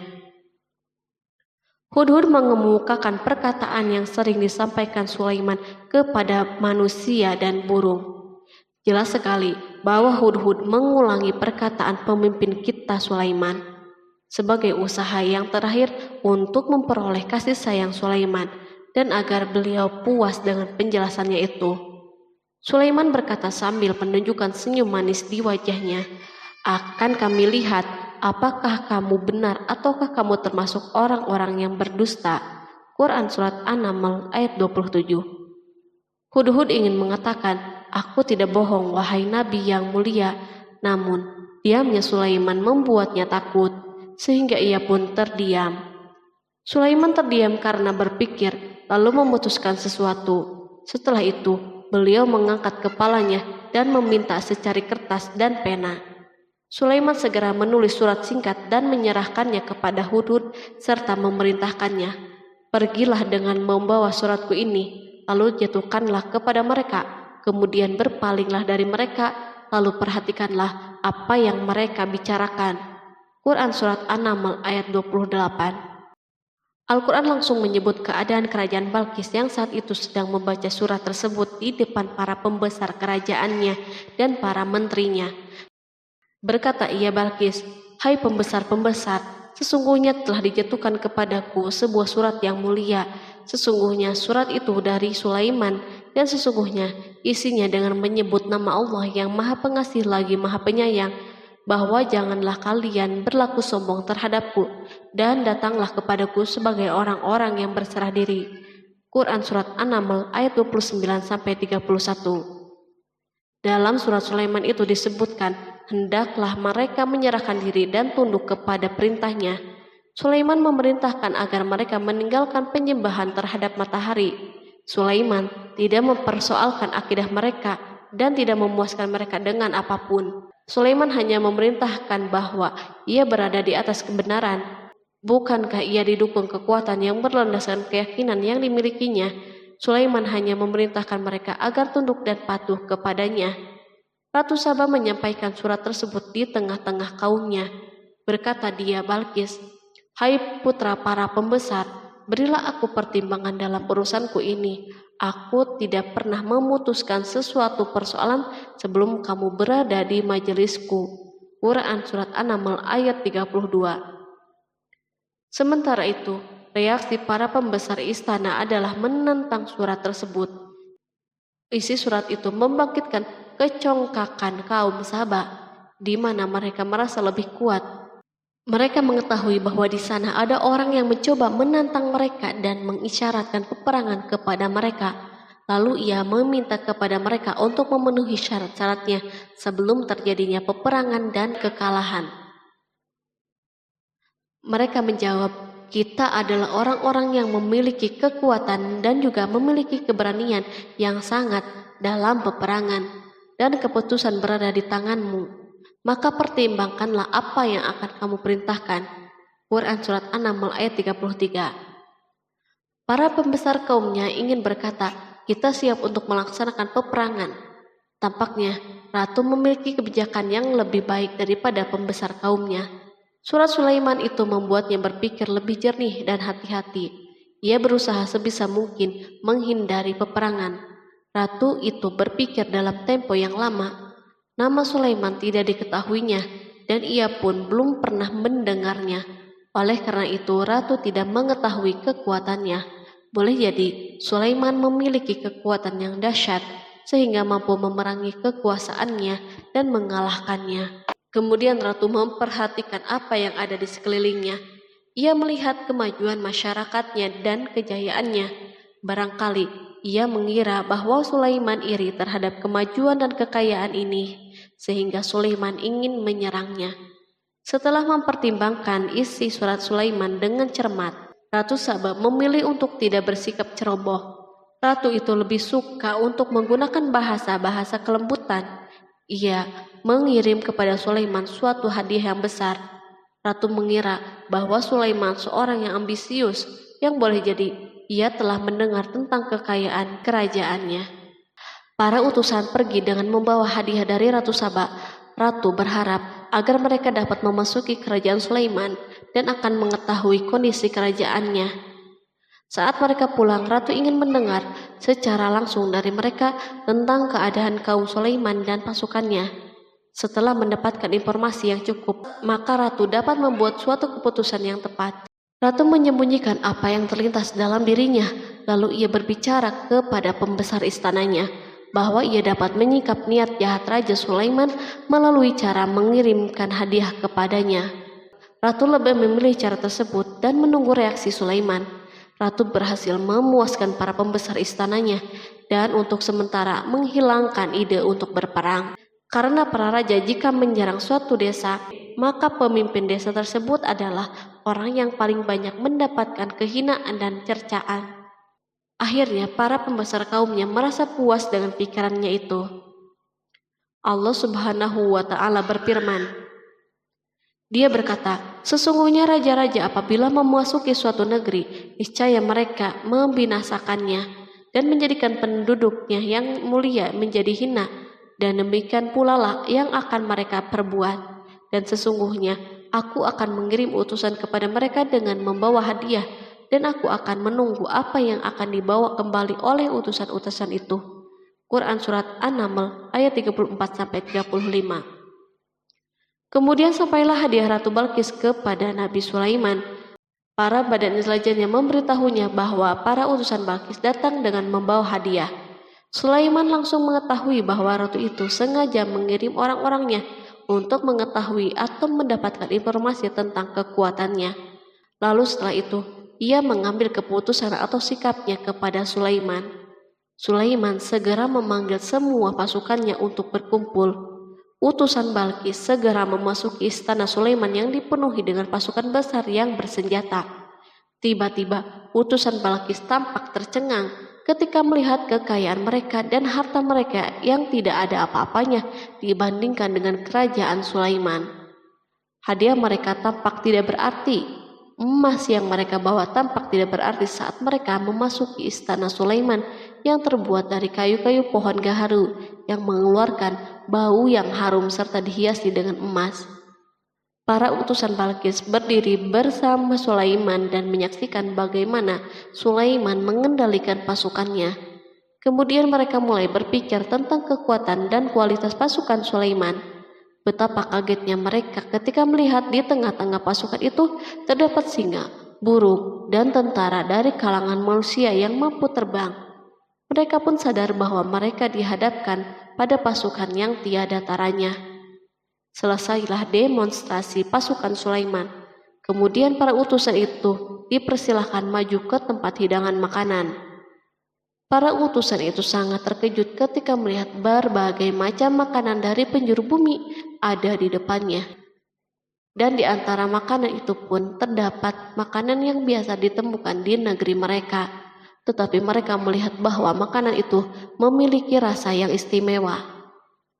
Hudhud mengemukakan perkataan yang sering disampaikan Sulaiman kepada manusia dan burung. Jelas sekali bahwa Hudhud mengulangi perkataan pemimpin kita Sulaiman sebagai usaha yang terakhir untuk memperoleh kasih sayang Sulaiman dan agar beliau puas dengan penjelasannya itu. Sulaiman berkata sambil menunjukkan senyum manis di wajahnya, "Akan kami lihat apakah kamu benar ataukah kamu termasuk orang-orang yang berdusta." Quran Surat An-Naml ayat 27. Hudhud ingin mengatakan, "Aku tidak bohong, wahai Nabi yang mulia." Namun, diamnya Sulaiman membuatnya takut, sehingga ia pun terdiam. Sulaiman terdiam karena berpikir, lalu memutuskan sesuatu. Setelah itu, beliau mengangkat kepalanya dan meminta secari kertas dan pena. Sulaiman segera menulis surat singkat dan menyerahkannya kepada Hudhud serta memerintahkannya, "Pergilah dengan membawa suratku ini, lalu jatuhkanlah kepada mereka. Kemudian berpalinglah dari mereka, lalu perhatikanlah apa yang mereka bicarakan." Quran Surat An-Naml ayat 28. Al-Quran langsung menyebut keadaan kerajaan Balqis yang saat itu sedang membaca surat tersebut di depan para pembesar kerajaannya dan para menterinya. Berkata ia Balqis, "Hai pembesar-pembesar, sesungguhnya telah dijatuhkan kepadaku sebuah surat yang mulia. Sesungguhnya surat itu dari Sulaiman, dan sesungguhnya isinya dengan menyebut nama Allah yang Maha Pengasih lagi Maha Penyayang, bahwa janganlah kalian berlaku sombong terhadapku, dan datanglah kepadaku sebagai orang-orang yang berserah diri." Quran Surat An-Naml ayat 29-31. Dalam surat Sulaiman itu disebutkan, hendaklah mereka menyerahkan diri dan tunduk kepada perintahnya. Sulaiman memerintahkan agar mereka meninggalkan penyembahan terhadap matahari. Sulaiman tidak mempersoalkan akidah mereka dan tidak memuaskan mereka dengan apapun. Sulaiman hanya memerintahkan bahwa ia berada di atas kebenaran. Bukankah ia didukung kekuatan yang berlandaskan keyakinan yang dimilikinya? Sulaiman hanya memerintahkan mereka agar tunduk dan patuh kepadanya. Ratu Saba menyampaikan surat tersebut di tengah-tengah kaumnya. Berkata dia, Balkis, "Hai putra para pembesar, berilah aku pertimbangan dalam urusanku ini. Aku tidak pernah memutuskan sesuatu persoalan sebelum kamu berada di majelisku." Quran Surat An-Naml ayat 32. Sementara itu, reaksi para pembesar istana adalah menentang surat tersebut. Isi surat itu membangkitkan kecongkakan kaum Saba, di mana mereka merasa lebih kuat. Mereka mengetahui bahwa di sana ada orang yang mencoba menantang mereka dan mengisyaratkan peperangan kepada mereka. Lalu ia meminta kepada mereka untuk memenuhi syarat-syaratnya sebelum terjadinya peperangan dan kekalahan. Mereka menjawab, "Kita adalah orang-orang yang memiliki kekuatan dan juga memiliki keberanian yang sangat dalam peperangan, dan keputusan berada di tanganmu. Maka pertimbangkanlah apa yang akan kamu perintahkan." Quran Surat An-Naml ayat 33. Para pembesar kaumnya ingin berkata, "Kita siap untuk melaksanakan peperangan." Tampaknya ratu memiliki kebijakan yang lebih baik daripada pembesar kaumnya. Surat Sulaiman itu membuatnya berpikir lebih jernih dan hati-hati. Ia berusaha sebisa mungkin menghindari peperangan. Ratu itu berpikir dalam tempo yang lama. Nama Sulaiman tidak diketahuinya, dan ia pun belum pernah mendengarnya. Oleh karena itu, ratu tidak mengetahui kekuatannya. Boleh jadi Sulaiman memiliki kekuatan yang dahsyat sehingga mampu memerangi kekuasaannya dan mengalahkannya. Kemudian ratu memperhatikan apa yang ada di sekelilingnya. Ia melihat kemajuan masyarakatnya dan kejayaannya. Barangkali ia mengira bahwa Sulaiman iri terhadap kemajuan dan kekayaan ini, sehingga Sulaiman ingin menyerangnya. Setelah mempertimbangkan isi surat Sulaiman dengan cermat, Ratu Saba memilih untuk tidak bersikap ceroboh. Ratu itu lebih suka untuk menggunakan bahasa-bahasa kelembutan. Ia mengirim kepada Sulaiman suatu hadiah yang besar. Ratu mengira bahwa Sulaiman seorang yang ambisius, yang boleh jadi ia telah mendengar tentang kekayaan kerajaannya. Para utusan pergi dengan membawa hadiah dari Ratu Saba. Ratu berharap agar mereka dapat memasuki kerajaan Sulaiman dan akan mengetahui kondisi kerajaannya. Saat mereka pulang, Ratu ingin mendengar secara langsung dari mereka tentang keadaan kaum Sulaiman dan pasukannya. Setelah mendapatkan informasi yang cukup, maka Ratu dapat membuat suatu keputusan yang tepat. Ratu menyembunyikan apa yang terlintas dalam dirinya, lalu ia berbicara kepada pembesar istananya bahwa ia dapat menyingkap niat jahat Raja Sulaiman melalui cara mengirimkan hadiah kepadanya. Ratu lebih memilih cara tersebut dan menunggu reaksi Sulaiman. Ratu berhasil memuaskan para pembesar istananya dan untuk sementara menghilangkan ide untuk berperang. Karena para raja jika menyerang suatu desa, maka pemimpin desa tersebut adalah orang yang paling banyak mendapatkan kehinaan dan cercaan. Akhirnya para pembesar kaumnya merasa puas dengan pikirannya itu. Allah Subhanahu wa Ta'ala berfirman, Dia berkata, "Sesungguhnya raja-raja apabila memasuki suatu negeri, niscaya mereka membinasakannya dan menjadikan penduduknya yang mulia menjadi hina, dan demikian pula lah yang akan mereka perbuat. Dan sesungguhnya aku akan mengirim utusan kepada mereka dengan membawa hadiah, dan aku akan menunggu apa yang akan dibawa kembali oleh utusan-utusan itu." Quran Surat An-Naml ayat 34-35. Kemudian sampailah hadiah Ratu Balkis kepada Nabi Sulaiman. Para badan intelijennya memberitahunya bahwa para utusan Balkis datang dengan membawa hadiah. Sulaiman langsung mengetahui bahwa ratu itu sengaja mengirim orang-orangnya untuk mengetahui atau mendapatkan informasi tentang kekuatannya. Lalu setelah itu, ia mengambil keputusan atau sikapnya kepada Sulaiman. Sulaiman segera memanggil semua pasukannya untuk berkumpul. Utusan Balkis segera memasuki istana Sulaiman yang dipenuhi dengan pasukan besar yang bersenjata. Tiba-tiba, utusan Balkis tampak tercengang ketika melihat kekayaan mereka dan harta mereka yang tidak ada apa-apanya dibandingkan dengan kerajaan Sulaiman. Hadiah mereka tampak tidak berarti. Emas yang mereka bawa tampak tidak berarti saat mereka memasuki istana Sulaiman yang terbuat dari kayu-kayu pohon gaharu yang mengeluarkan bau yang harum serta dihiasi dengan emas. Para utusan Balkis berdiri bersama Sulaiman dan menyaksikan bagaimana Sulaiman mengendalikan pasukannya. Kemudian mereka mulai berpikir tentang kekuatan dan kualitas pasukan Sulaiman. Betapa kagetnya mereka ketika melihat di tengah-tengah pasukan itu terdapat singa, burung, dan tentara dari kalangan manusia yang mampu terbang. Mereka pun sadar bahwa mereka dihadapkan pada pasukan yang tiada taranya. Selesailah demonstrasi pasukan Sulaiman. Kemudian para utusan itu dipersilahkan maju ke tempat hidangan makanan. Para utusan itu sangat terkejut ketika melihat berbagai macam makanan dari penjuru bumi ada di depannya. Dan di antara makanan itu pun terdapat makanan yang biasa ditemukan di negeri mereka. Tetapi mereka melihat bahwa makanan itu memiliki rasa yang istimewa.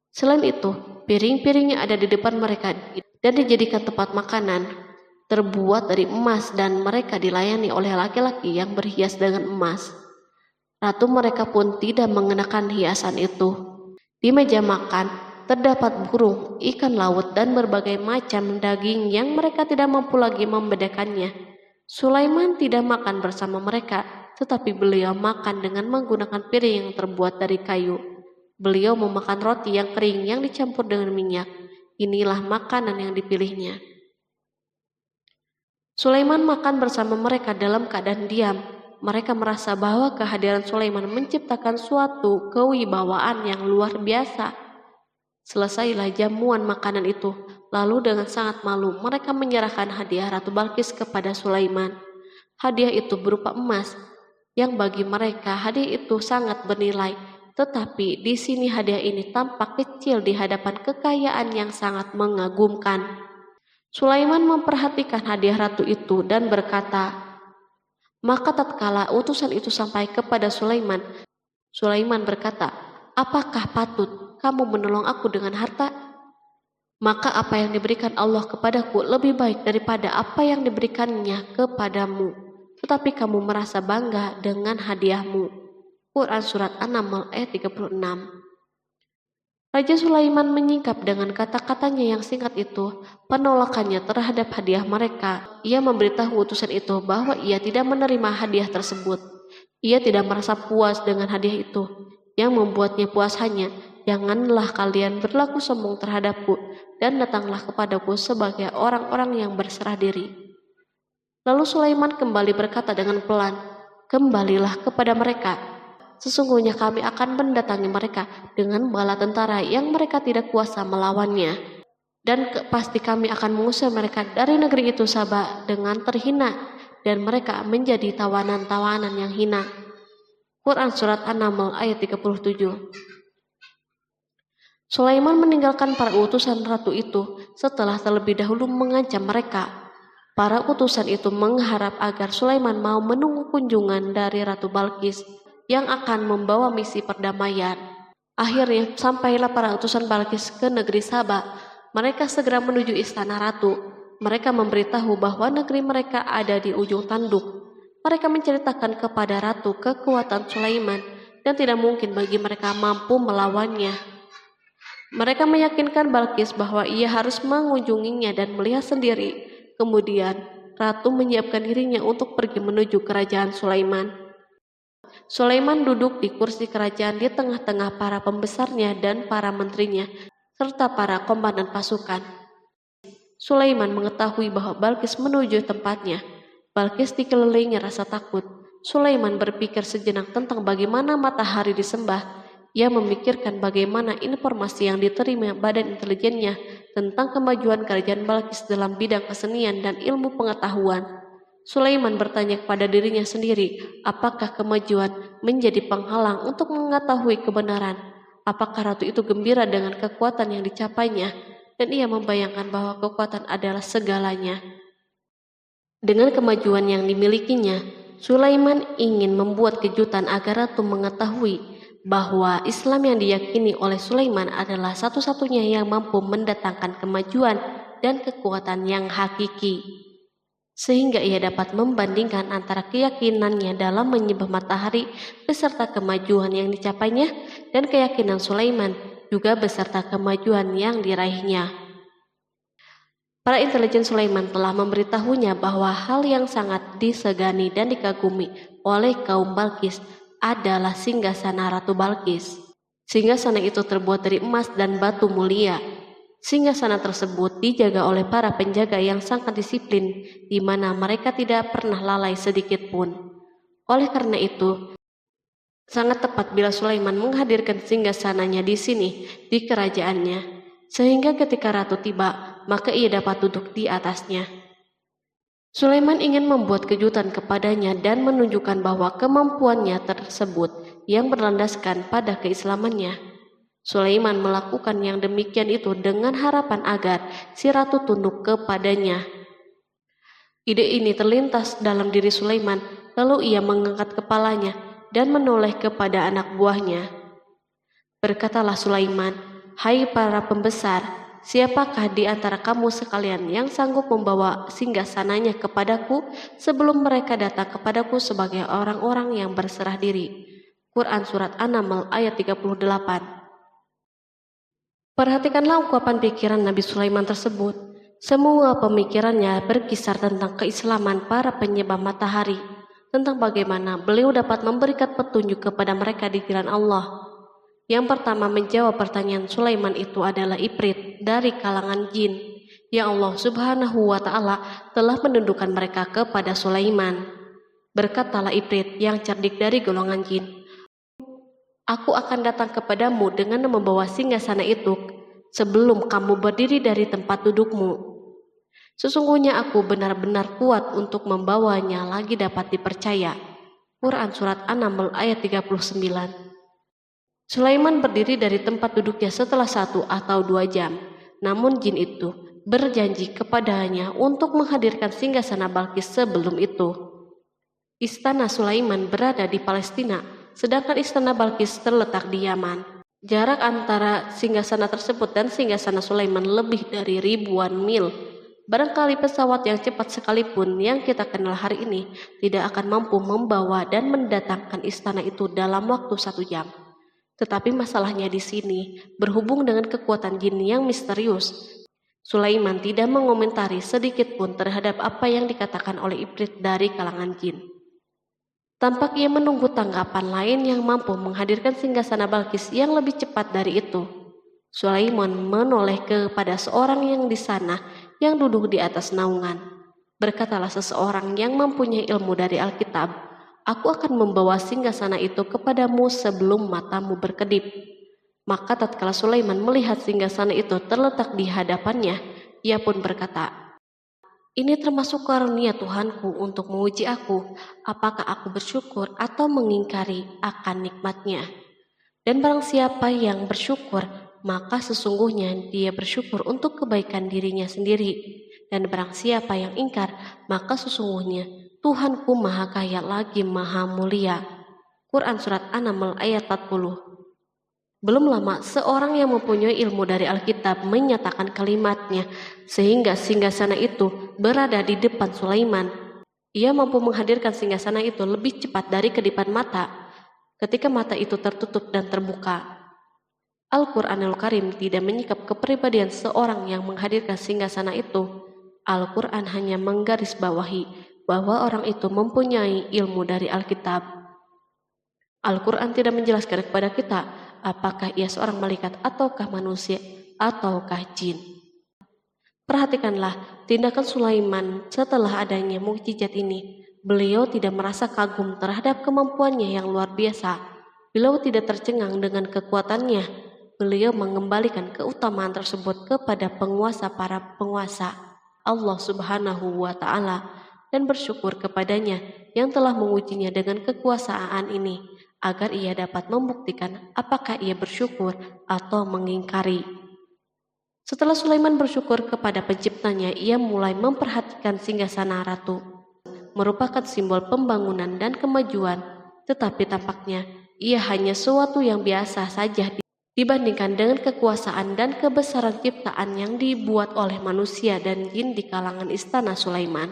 Selain itu, piring-piring yang ada di depan mereka dan dijadikan tempat makanan terbuat dari emas dan mereka dilayani oleh laki-laki yang berhias dengan emas. Ratu mereka pun tidak mengenakan hiasan itu. Di meja makan terdapat burung, ikan laut, dan berbagai macam daging yang mereka tidak mampu lagi membedakannya. Sulaiman tidak makan bersama mereka, tetapi beliau makan dengan menggunakan piring yang terbuat dari kayu. Beliau memakan roti yang kering yang dicampur dengan minyak. Inilah makanan yang dipilihnya. Sulaiman makan bersama mereka dalam keadaan diam. Mereka merasa bahwa kehadiran Sulaiman menciptakan suatu kewibawaan yang luar biasa. Selesailah jamuan makanan itu. Lalu dengan sangat malu mereka menyerahkan hadiah Ratu Balkis kepada Sulaiman. Hadiah itu berupa emas, yang bagi mereka hadiah itu sangat bernilai. Tetapi di sini hadiah ini tampak kecil di hadapan kekayaan yang sangat mengagumkan. Sulaiman memperhatikan hadiah ratu itu dan berkata, maka tatkala utusan itu sampai kepada Sulaiman, Sulaiman berkata, apakah patut kamu menolong aku dengan harta? Maka apa yang diberikan Allah kepadaku lebih baik daripada apa yang diberikannya kepadamu. Tetapi kamu merasa bangga dengan hadiahmu. Quran Surat An-Naml ayat 36. Raja Sulaiman menyingkap dengan kata-katanya yang singkat itu penolakannya terhadap hadiah mereka. Ia memberitahu utusan itu bahwa ia tidak menerima hadiah tersebut. Ia tidak merasa puas dengan hadiah itu. Yang membuatnya puas hanya, janganlah kalian berlaku sombong terhadapku dan datanglah kepadaku sebagai orang-orang yang berserah diri. Lalu Sulaiman kembali berkata dengan pelan, kembalilah kepada mereka. Sesungguhnya kami akan mendatangi mereka dengan bala tentara yang mereka tidak kuasa melawannya. Dan pasti kami akan mengusir mereka dari negeri itu Saba dengan terhina dan mereka menjadi tawanan-tawanan yang hina. Quran Surat An-Naml ayat 37. Sulaiman meninggalkan para utusan ratu itu setelah terlebih dahulu mengancam mereka. Para utusan itu mengharap agar Sulaiman mau menunggu kunjungan dari Ratu Balkis yang akan membawa misi perdamaian. Akhirnya sampailah para utusan Balkis ke negeri Saba. Mereka segera menuju istana ratu. Mereka memberitahu bahwa negeri mereka ada di ujung tanduk. Mereka menceritakan kepada ratu kekuatan Sulaiman dan tidak mungkin bagi mereka mampu melawannya. Mereka meyakinkan Balkis bahwa ia harus mengunjunginya dan melihat sendiri. Kemudian ratu menyiapkan dirinya untuk pergi menuju kerajaan Sulaiman. Sulaiman duduk di kursi kerajaan di tengah-tengah para pembesarnya dan para menterinya, serta para komandan pasukan. Sulaiman mengetahui bahwa Balkis menuju tempatnya. Balkis dikelilingi rasa takut. Sulaiman berpikir sejenak tentang bagaimana matahari disembah. Ia memikirkan bagaimana informasi yang diterima badan intelijennya tentang kemajuan kerajaan Balkis dalam bidang kesenian dan ilmu pengetahuan. Sulaiman bertanya kepada dirinya sendiri, apakah kemajuan menjadi penghalang untuk mengetahui kebenaran? Apakah ratu itu gembira dengan kekuatan yang dicapainya? Dan ia membayangkan bahwa kekuatan adalah segalanya. Dengan kemajuan yang dimilikinya, Sulaiman ingin membuat kejutan agar ratu mengetahui bahwa Islam yang diyakini oleh Sulaiman adalah satu-satunya yang mampu mendatangkan kemajuan dan kekuatan yang hakiki. sehingga ia dapat membandingkan antara keyakinannya dalam menyembah matahari beserta kemajuan yang dicapainya dan keyakinan Sulaiman juga beserta kemajuan yang diraihnya. Para intelijen Sulaiman telah memberitahunya bahwa hal yang sangat disegani dan dikagumi oleh kaum Balkis adalah singgasana Ratu Balkis. Singgasana itu terbuat dari emas dan batu mulia. Singgasana tersebut dijaga oleh para penjaga yang sangat disiplin, di mana mereka tidak pernah lalai sedikit pun. Oleh karena itu, sangat tepat bila Sulaiman menghadirkan singgasananya di sini, di kerajaannya, sehingga ketika ratu tiba, maka ia dapat duduk di atasnya. Sulaiman ingin membuat kejutan kepadanya dan menunjukkan bahwa kemampuannya tersebut yang berlandaskan pada keislamannya. Sulaiman melakukan yang demikian itu dengan harapan agar si ratu tunduk kepadanya. Ide ini terlintas dalam diri Sulaiman, lalu ia mengangkat kepalanya dan menoleh kepada anak buahnya. Berkatalah Sulaiman, "Hai para pembesar, siapakah di antara kamu sekalian yang sanggup membawa singgasananya kepadaku sebelum mereka datang kepadaku sebagai orang-orang yang berserah diri?" Quran Surat An-Naml ayat 38. Perhatikanlah ungkapan pikiran Nabi Sulaiman tersebut. Semua pemikirannya berkisar tentang keislaman para penyembah matahari, tentang bagaimana beliau dapat memberikan petunjuk kepada mereka di jalan Allah. Yang pertama menjawab pertanyaan Sulaiman itu adalah Ifrit dari kalangan jin, yang Allah Subhanahu wa Ta'ala telah menundukkan mereka kepada Sulaiman. Berkatalah Ifrit yang cerdik dari golongan jin, "Aku akan datang kepadamu dengan membawa singgasana itu sebelum kamu berdiri dari tempat dudukmu. Sesungguhnya aku benar-benar kuat untuk membawanya lagi dapat dipercaya." Quran Surat An-Naml ayat 39. Sulaiman berdiri dari tempat duduknya setelah 1 atau 2 jam. Namun jin itu berjanji kepadanya untuk menghadirkan singgasana Balkis sebelum itu. Istana Sulaiman berada di Palestina, sedangkan istana Balkis terletak di Yaman. Jarak antara singgasana tersebut dan singgasana Sulaiman lebih dari ribuan mil. Barangkali pesawat yang cepat sekalipun yang kita kenal hari ini tidak akan mampu membawa dan mendatangkan istana itu dalam waktu 1 jam. Tetapi masalahnya di sini berhubung dengan kekuatan jin yang misterius. Sulaiman tidak mengomentari sedikit pun terhadap apa yang dikatakan oleh Ifrit dari kalangan jin. Tampak ia menunggu tanggapan lain yang mampu menghadirkan singgasana Balkis yang lebih cepat dari itu. Sulaiman menoleh kepada seorang yang di sana yang duduk di atas naungan. Berkatalah seseorang yang mempunyai ilmu dari Alkitab, "Aku akan membawa singgasana itu kepadamu sebelum matamu berkedip." Maka tatkala Sulaiman melihat singgasana itu terletak di hadapannya, ia pun berkata, "Ini termasuk karunia Tuhanku untuk menguji aku, apakah aku bersyukur atau mengingkari akan nikmatnya. Dan barang siapa yang bersyukur, maka sesungguhnya dia bersyukur untuk kebaikan dirinya sendiri. Dan barang siapa yang ingkar, maka sesungguhnya Tuhanku maha kaya lagi maha mulia." Quran Surat An-Naml ayat 40. Belum lama, seorang yang mempunyai ilmu dari Alkitab menyatakan kalimatnya, sehingga singgasana itu berada di depan Sulaiman. Ia mampu menghadirkan singgasana itu lebih cepat dari kedipan mata, ketika mata itu tertutup dan terbuka. Al-Quranul Karim tidak menyikap kepribadian seorang yang menghadirkan singgasana itu. Al-Quran hanya menggarisbawahi bahwa orang itu mempunyai ilmu dari Alkitab. Al-Quran tidak menjelaskan kepada kita apakah ia seorang malaikat ataukah manusia ataukah jin. Perhatikanlah tindakan Sulaiman setelah adanya mukjizat ini. Beliau tidak merasa kagum terhadap kemampuannya yang luar biasa. Beliau tidak tercengang dengan kekuatannya. Beliau mengembalikan keutamaan tersebut kepada penguasa para penguasa, Allah Subhanahu wa Ta'ala, dan bersyukur kepadanya yang telah mengujinya dengan kekuasaan ini, agar ia dapat membuktikan apakah ia bersyukur atau mengingkari. Setelah Sulaiman bersyukur kepada penciptanya, ia mulai memperhatikan singgasana ratu. Merupakan simbol pembangunan dan kemajuan, tetapi tampaknya ia hanya sesuatu yang biasa saja dibandingkan dengan kekuasaan dan kebesaran ciptaan yang dibuat oleh manusia dan jin di kalangan istana Sulaiman.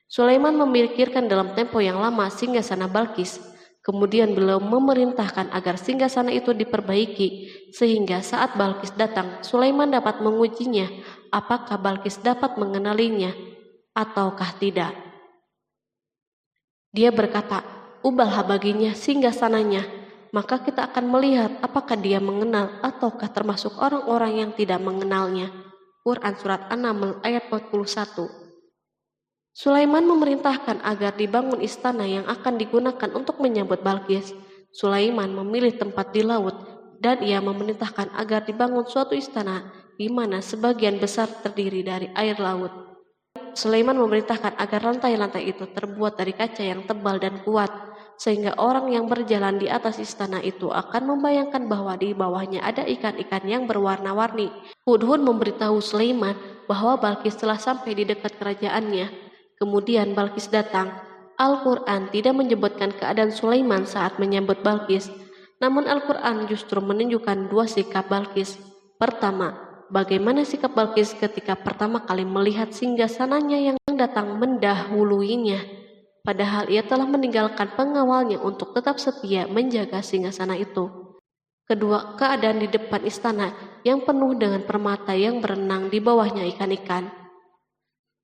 Sulaiman memikirkan dalam tempo yang lama singgasana Balkis. Kemudian beliau memerintahkan agar singgasana itu diperbaiki, sehingga saat Balkis datang, Sulaiman dapat mengujinya apakah Balkis dapat mengenalinya ataukah tidak. Dia berkata, "Ubahlah baginya singgasananya, maka kita akan melihat apakah dia mengenal ataukah termasuk orang-orang yang tidak mengenalnya." Quran Surat An-Naml ayat 41. Sulaiman memerintahkan agar dibangun istana yang akan digunakan untuk menyambut Balkis. Sulaiman memilih tempat di laut dan ia memerintahkan agar dibangun suatu istana di mana sebagian besar terdiri dari air laut. Sulaiman memerintahkan agar lantai-lantai itu terbuat dari kaca yang tebal dan kuat, sehingga orang yang berjalan di atas istana itu akan membayangkan bahwa di bawahnya ada ikan-ikan yang berwarna-warni. Hudhud memberitahu Sulaiman bahwa Balkis telah sampai di dekat kerajaannya. Kemudian Balkis datang. Al-Quran tidak menyebutkan keadaan Sulaiman saat menyambut Balkis, namun Al-Quran justru menunjukkan dua sikap Balkis. Pertama, bagaimana sikap Balkis ketika pertama kali melihat singgasananya yang datang mendahuluinya, padahal ia telah meninggalkan pengawalnya untuk tetap setia menjaga singgasana itu. Kedua, keadaan di depan istana yang penuh dengan permata yang berenang di bawahnya ikan-ikan.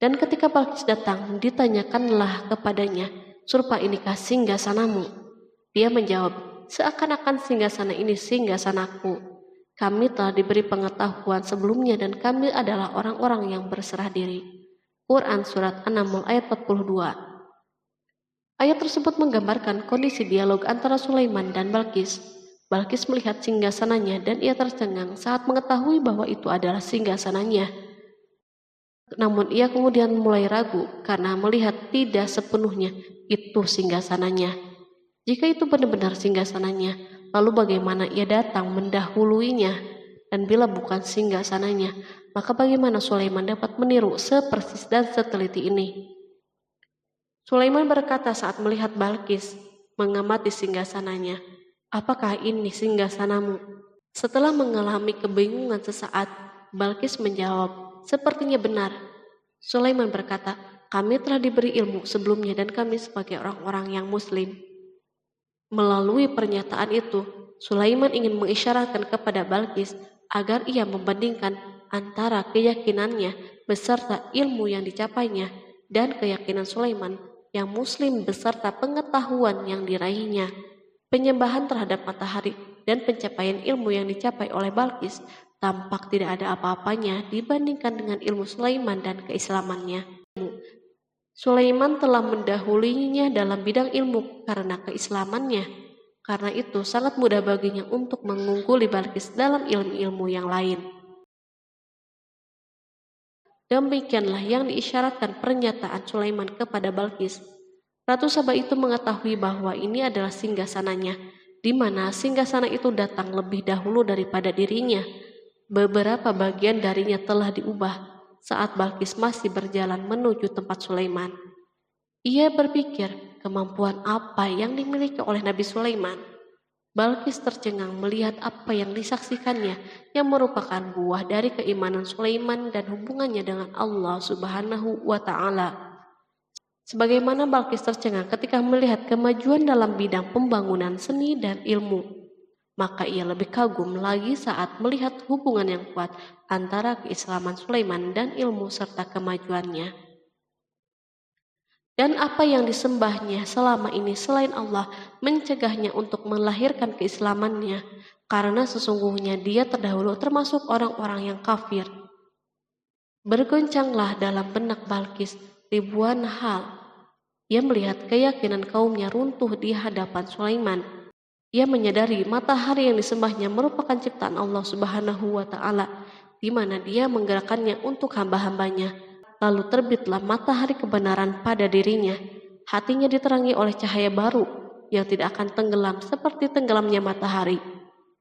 Dan ketika Balkis datang, ditanyakanlah kepadanya, "Serupa inikah singgasanamu?" Dia menjawab, "Seakan-akan singgasana ini singgasanaku. Kami telah diberi pengetahuan sebelumnya dan kami adalah orang-orang yang berserah diri." Quran Surat An-Naml ayat 42. Ayat tersebut menggambarkan kondisi dialog antara Sulaiman dan Balkis. Balkis melihat singgasananya dan ia tercengang saat mengetahui bahwa itu adalah singgasananya. Namun ia kemudian mulai ragu karena melihat tidak sepenuhnya itu singgasananya. Jika itu benar-benar singgasananya, lalu bagaimana ia datang mendahuluinya? Dan bila bukan singgasananya, maka bagaimana Sulaiman dapat meniru sepersis dan seteliti ini? Sulaiman berkata saat melihat Balkis mengamati singgasananya, "Apakah ini singgasanamu?" Setelah mengalami kebingungan sesaat, Balkis menjawab, "Sepertinya benar." Sulaiman berkata, "Kami telah diberi ilmu sebelumnya dan kami sebagai orang-orang yang muslim." Melalui pernyataan itu, Sulaiman ingin mengisyaratkan kepada Balkis agar ia membandingkan antara keyakinannya beserta ilmu yang dicapainya dan keyakinan Sulaiman yang muslim beserta pengetahuan yang diraihnya. Penyembahan terhadap matahari dan pencapaian ilmu yang dicapai oleh Balkis tampak tidak ada apa-apanya dibandingkan dengan ilmu Sulaiman dan keislamannya. Sulaiman telah mendahulinya dalam bidang ilmu karena keislamannya. Karena itu sangat mudah baginya untuk mengungguli Balkis dalam ilmu-ilmu yang lain. Demikianlah yang diisyaratkan pernyataan Sulaiman kepada Balkis. Ratu Saba itu mengetahui bahwa ini adalah singgasananya, di mana singgasana itu datang lebih dahulu daripada dirinya. Beberapa bagian darinya telah diubah saat Balkis masih berjalan menuju tempat Sulaiman. Ia berpikir kemampuan apa yang dimiliki oleh Nabi Sulaiman. Balkis tercengang melihat apa yang disaksikannya yang merupakan buah dari keimanan Sulaiman dan hubungannya dengan Allah Subhanahu wa Ta'ala. Sebagaimana Balkis tercengang ketika melihat kemajuan dalam bidang pembangunan seni dan ilmu, maka ia lebih kagum lagi saat melihat hubungan yang kuat antara keislaman Sulaiman dan ilmu serta kemajuannya. Dan apa yang disembahnya selama ini selain Allah mencegahnya untuk melahirkan keislamannya, karena sesungguhnya dia terdahulu termasuk orang-orang yang kafir. Bergoncanglah dalam benak Balkis ribuan hal. Ia melihat keyakinan kaumnya runtuh di hadapan Sulaiman. Ia menyadari matahari yang disembahnya merupakan ciptaan Allah Subhanahu wa Ta'ala, di mana dia menggerakkannya untuk hamba-hambanya. Lalu terbitlah matahari kebenaran pada dirinya. Hatinya diterangi oleh cahaya baru yang tidak akan tenggelam seperti tenggelamnya matahari.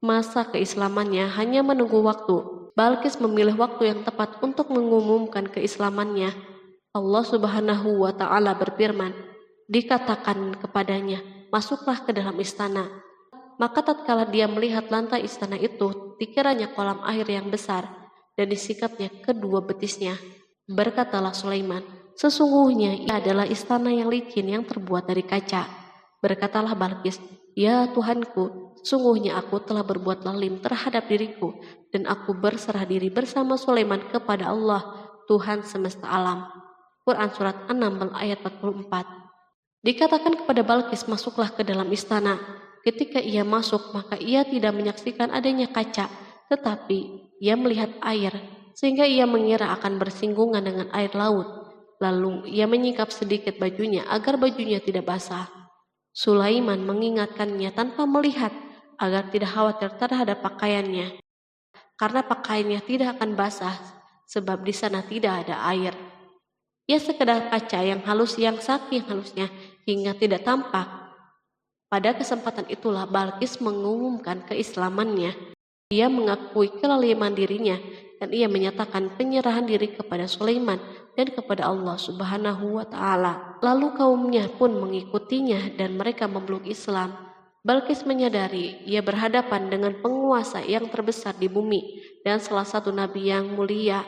Masa keislamannya hanya menunggu waktu. Balkis memilih waktu yang tepat untuk mengumumkan keislamannya. Allah Subhanahu wa Ta'ala berfirman, dikatakan kepadanya, "Masuklah ke dalam istana." Maka tatkala dia melihat lantai istana itu, dikiranya kolam air yang besar dan disikapnya kedua betisnya. Berkatalah Sulaiman, Sesungguhnya ia adalah istana yang licin yang terbuat dari kaca. Berkatalah Balqis, "Ya Tuhanku, sesungguhnya aku telah berbuat zalim terhadap diriku, dan aku berserah diri bersama Sulaiman kepada Allah, Tuhan semesta alam." Quran Surat 6 ayat 44. Dikatakan kepada Balqis, masuklah ke dalam istana. Ketika ia masuk, maka ia tidak menyaksikan adanya kaca, tetapi ia melihat air, sehingga ia mengira akan bersinggungan dengan air laut. Lalu ia menyingkap sedikit bajunya agar bajunya tidak basah. Sulaiman mengingatkannya tanpa melihat agar tidak khawatir terhadap pakaiannya, karena pakaiannya tidak akan basah sebab di sana tidak ada air. Ia sekedar kaca yang halus yang saking halusnya hingga tidak tampak. Pada kesempatan itulah Balqis mengumumkan keislamannya. Ia mengakui kelaliman dirinya dan ia menyatakan penyerahan diri kepada Sulaiman dan kepada Allah Subhanahu wa Ta'ala. Lalu kaumnya pun mengikutinya dan mereka memeluk Islam. Balqis menyadari ia berhadapan dengan penguasa yang terbesar di bumi dan salah satu nabi yang mulia.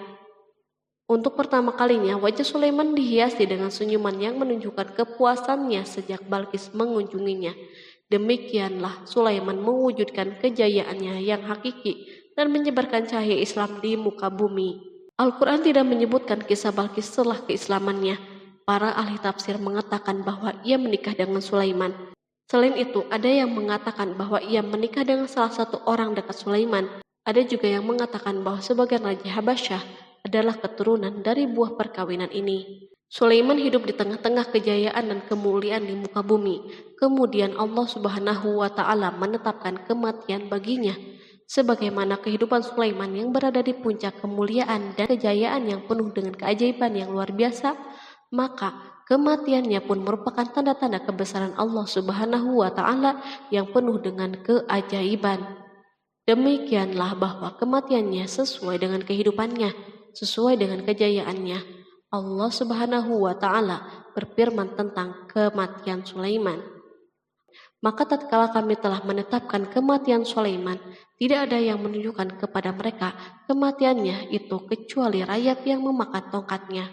Untuk pertama kalinya wajah Sulaiman dihiasi dengan senyuman yang menunjukkan kepuasannya sejak Balqis mengunjunginya. Demikianlah Sulaiman mewujudkan kejayaannya yang hakiki dan menyebarkan cahaya Islam di muka bumi. Al-Quran tidak menyebutkan kisah Balqis setelah keislamannya. Para ahli tafsir mengatakan bahwa ia menikah dengan Sulaiman. Selain itu, ada yang mengatakan bahwa ia menikah dengan salah satu orang dekat Sulaiman. Ada juga yang mengatakan bahwa sebagian Raja Habasyah adalah keturunan dari buah perkawinan ini. Sulaiman hidup di tengah-tengah kejayaan dan kemuliaan di muka bumi. Kemudian Allah Subhanahu wa Ta'ala menetapkan kematian baginya. Sebagaimana kehidupan Sulaiman yang berada di puncak kemuliaan dan kejayaan yang penuh dengan keajaiban yang luar biasa, maka kematiannya pun merupakan tanda-tanda kebesaran Allah Subhanahu wa Ta'ala yang penuh dengan keajaiban. Demikianlah bahwa kematiannya sesuai dengan kehidupannya, sesuai dengan kejayaannya. Allah Subhanahu wa Ta'ala berfirman tentang kematian Sulaiman. Maka tatkala kami telah menetapkan kematian Sulaiman, tidak ada yang menunjukkan kepada mereka kematiannya itu kecuali rayap yang memakan tongkatnya.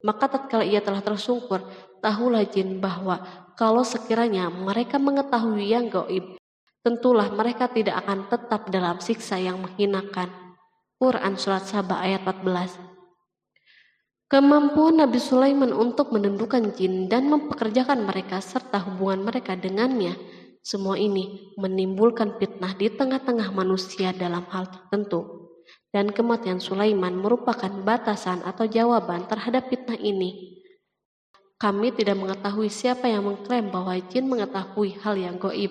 Maka tatkala ia telah tersungkur, tahulah jin bahwa kalau sekiranya mereka mengetahui yang gaib, tentulah mereka tidak akan tetap dalam siksa yang menghinakan. Quran Surat Saba ayat 14. Kemampuan Nabi Sulaiman untuk menundukkan jin dan mempekerjakan mereka serta hubungan mereka dengannya, semua ini menimbulkan fitnah di tengah-tengah manusia dalam hal tertentu. Dan kematian Sulaiman merupakan batasan atau jawaban terhadap fitnah ini. Kami tidak mengetahui siapa yang mengklaim bahwa jin mengetahui hal yang gaib.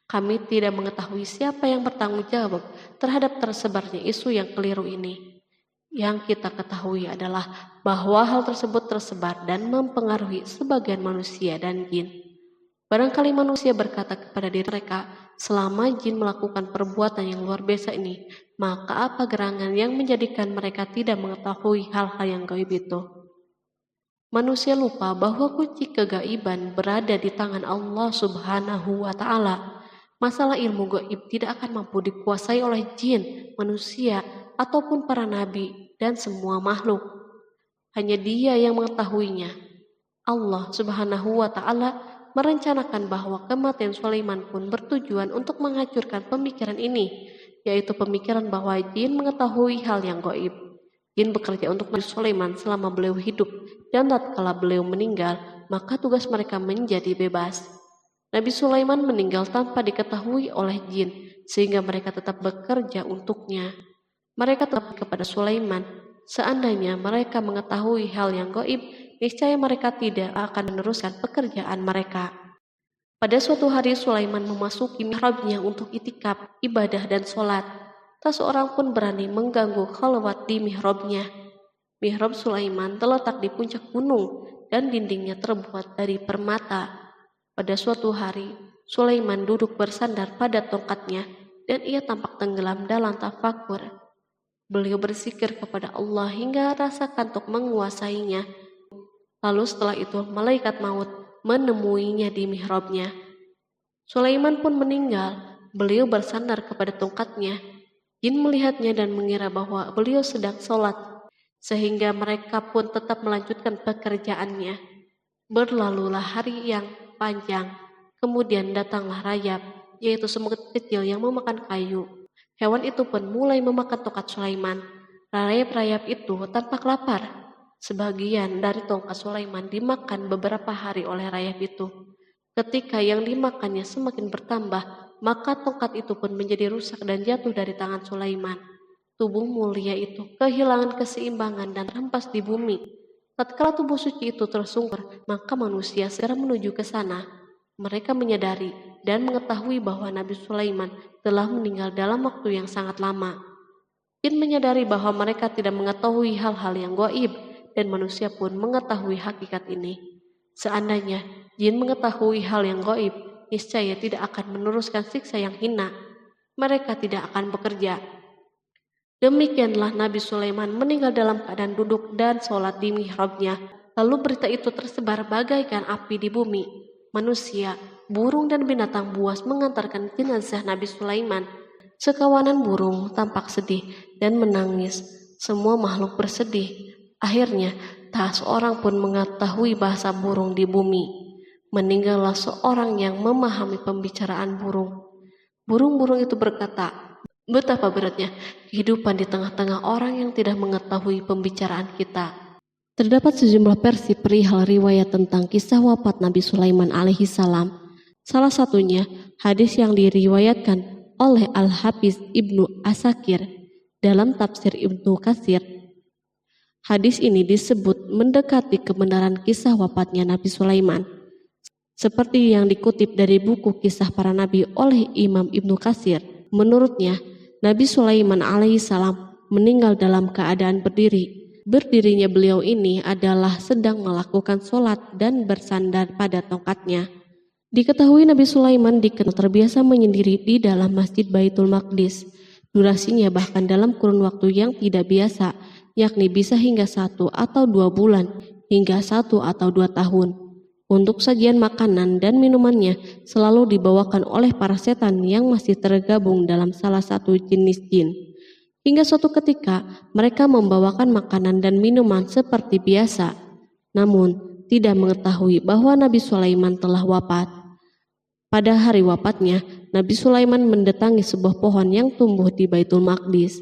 Kami tidak mengetahui siapa yang bertanggung jawab terhadap tersebarnya isu yang keliru ini. Yang kita ketahui adalah bahwa hal tersebut tersebar dan mempengaruhi sebagian manusia dan jin. Barangkali manusia berkata kepada diri mereka, selama jin melakukan perbuatan yang luar biasa ini, maka apa gerangan yang menjadikan mereka tidak mengetahui hal-hal yang gaib itu? Manusia lupa bahwa kunci kegaiban berada di tangan Allah Subhanahu wa Ta'ala. Masalah ilmu gaib tidak akan mampu dikuasai oleh jin, manusia, ataupun para nabi dan semua makhluk. Hanya Dia yang mengetahuinya. Allah Subhanahu wa Ta'ala merencanakan bahwa kematian Sulaiman pun bertujuan untuk menghancurkan pemikiran ini, yaitu pemikiran bahwa jin mengetahui hal yang gaib. Jin bekerja untuk Nabi Sulaiman selama beliau hidup, dan tatkala beliau meninggal, maka tugas mereka menjadi bebas. Nabi Sulaiman meninggal tanpa diketahui oleh jin, sehingga mereka tetap bekerja untuknya. Mereka tetap kepada Sulaiman. Seandainya mereka mengetahui hal yang gaib, niscaya mereka tidak akan meneruskan pekerjaan mereka. Pada suatu hari Sulaiman memasuki mihrabnya untuk itikaf, ibadah dan sholat. Tak seorang pun berani mengganggu khalwat di mihrabnya. Mihrab Sulaiman terletak di puncak gunung dan dindingnya terbuat dari permata. Pada suatu hari, Sulaiman duduk bersandar pada tongkatnya dan ia tampak tenggelam dalam tafakur. Beliau berzikir kepada Allah hingga rasa kantuk menguasainya. Lalu setelah itu malaikat maut menemuinya di mihrabnya. Sulaiman pun meninggal. Beliau bersandar kepada tongkatnya. Jin melihatnya dan mengira bahwa beliau sedang sholat. sehingga mereka pun tetap melanjutkan pekerjaannya. Berlalulah hari yang panjang, kemudian datanglah rayap, yaitu semut kecil yang memakan kayu. Hewan itu pun mulai memakan tongkat Sulaiman. Rayap-rayap itu tampak lapar. Sebagian dari tongkat Sulaiman dimakan beberapa hari oleh rayap itu. Ketika yang dimakannya semakin bertambah, maka tongkat itu pun menjadi rusak dan jatuh dari tangan Sulaiman. Tubuh mulia itu kehilangan keseimbangan dan terhempas di bumi. Tatkala tubuh suci itu tersungkur, maka manusia segera menuju ke sana. Mereka menyadari dan mengetahui bahwa Nabi Sulaiman telah meninggal dalam waktu yang sangat lama. Jin menyadari bahwa mereka tidak mengetahui hal-hal yang gaib, dan manusia pun mengetahui hakikat ini. Seandainya jin mengetahui hal yang gaib, niscaya tidak akan meneruskan siksa yang hina. Mereka tidak akan bekerja. Demikianlah Nabi Sulaiman meninggal dalam keadaan duduk dan sholat di mihrabnya. Lalu berita itu tersebar bagaikan api di bumi. Manusia, burung dan binatang buas mengantarkan jenazah Nabi Sulaiman. Sekawanan burung tampak sedih dan menangis. Semua makhluk bersedih. Akhirnya, tak seorang pun mengetahui bahasa burung di bumi. Meninggallah seorang yang memahami pembicaraan burung. Burung-burung itu berkata, "Betapa beratnya kehidupan di tengah-tengah orang yang tidak mengetahui pembicaraan kita." Terdapat sejumlah versi perihal riwayat tentang kisah wafat Nabi Sulaiman alaihi salam. Salah satunya hadis yang diriwayatkan oleh Al-Hafiz Ibnu Asakir dalam tafsir Ibnu Katsir. Hadis ini disebut mendekati kebenaran kisah wafatnya Nabi Sulaiman. Seperti yang dikutip dari buku Kisah Para Nabi oleh Imam Ibnu Katsir. Menurutnya, Nabi Sulaiman alaihissalam meninggal dalam keadaan berdiri. Berdirinya beliau ini adalah sedang melakukan sholat dan bersandar pada tongkatnya. Diketahui Nabi Sulaiman dikenal terbiasa menyendiri di dalam Masjid Baitul Maqdis. Durasinya bahkan dalam kurun waktu yang tidak biasa, yakni bisa hingga 1 atau 2 bulan, hingga 1 atau 2 tahun. Untuk sajian makanan dan minumannya selalu dibawakan oleh para setan yang masih tergabung dalam salah satu jenis jin. Hingga suatu ketika mereka membawakan makanan dan minuman seperti biasa, namun tidak mengetahui bahwa Nabi Sulaiman telah wafat. Pada hari wafatnya, Nabi Sulaiman mendatangi sebuah pohon yang tumbuh di Baitul Maqdis.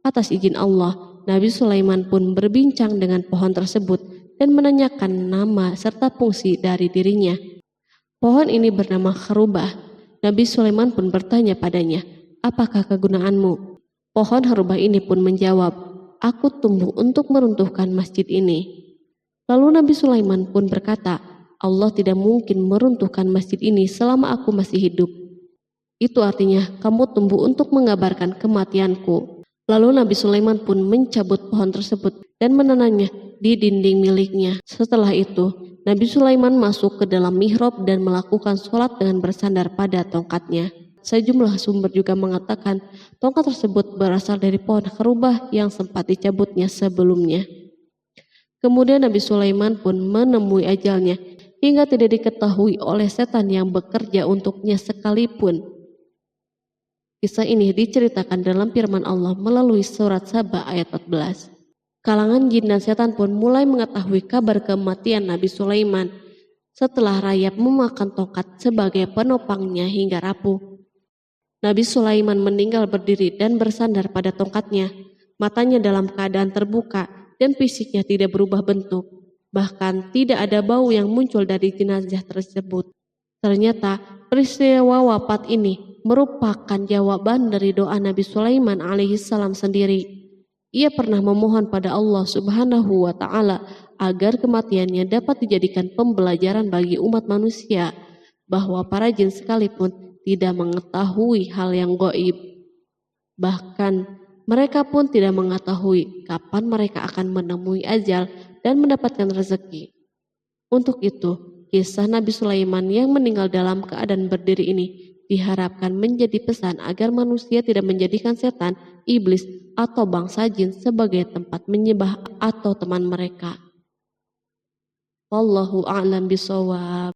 Atas izin Allah, Nabi Sulaiman pun berbincang dengan pohon tersebut dan menanyakan nama serta fungsi dari dirinya. Pohon ini bernama Kharubah. Nabi Sulaiman pun bertanya padanya, "Apakah kegunaanmu?" Pohon Kharubah ini pun menjawab, "Aku tumbuh untuk meruntuhkan masjid ini." Lalu Nabi Sulaiman pun berkata, "Allah tidak mungkin meruntuhkan masjid ini selama aku masih hidup. Itu artinya kamu tumbuh untuk mengabarkan kematianku." Lalu Nabi Sulaiman pun mencabut pohon tersebut dan menanamnya di dinding miliknya. Setelah itu, Nabi Sulaiman masuk ke dalam mihrab dan melakukan sholat dengan bersandar pada tongkatnya. Sejumlah sumber juga mengatakan tongkat tersebut berasal dari pohon Kharubah yang sempat dicabutnya sebelumnya. Kemudian Nabi Sulaiman pun menemui ajalnya hingga tidak diketahui oleh setan yang bekerja untuknya sekalipun. Kisah ini diceritakan dalam firman Allah melalui surat Saba ayat 14. Kalangan jin dan setan pun mulai mengetahui kabar kematian Nabi Sulaiman setelah rayap memakan tongkat sebagai penopangnya hingga rapuh. Nabi Sulaiman meninggal berdiri dan bersandar pada tongkatnya. Matanya dalam keadaan terbuka dan fisiknya tidak berubah bentuk. Bahkan tidak ada bau yang muncul dari jenazah tersebut. Ternyata peristiwa wafat ini merupakan jawaban dari doa Nabi Sulaiman alaihissalam sendiri. Ia pernah memohon pada Allah Subhanahu wa Ta'ala agar kematiannya dapat dijadikan pembelajaran bagi umat manusia, bahwa para jin sekalipun tidak mengetahui hal yang gaib. Bahkan mereka pun tidak mengetahui kapan mereka akan menemui ajal dan mendapatkan rezeki. Untuk itu, kisah Nabi Sulaiman yang meninggal dalam keadaan berdiri ini diharapkan menjadi pesan agar manusia tidak menjadikan setan, iblis, atau bangsa jin sebagai tempat menyembah atau teman mereka. Wallahu a'lam bishawab.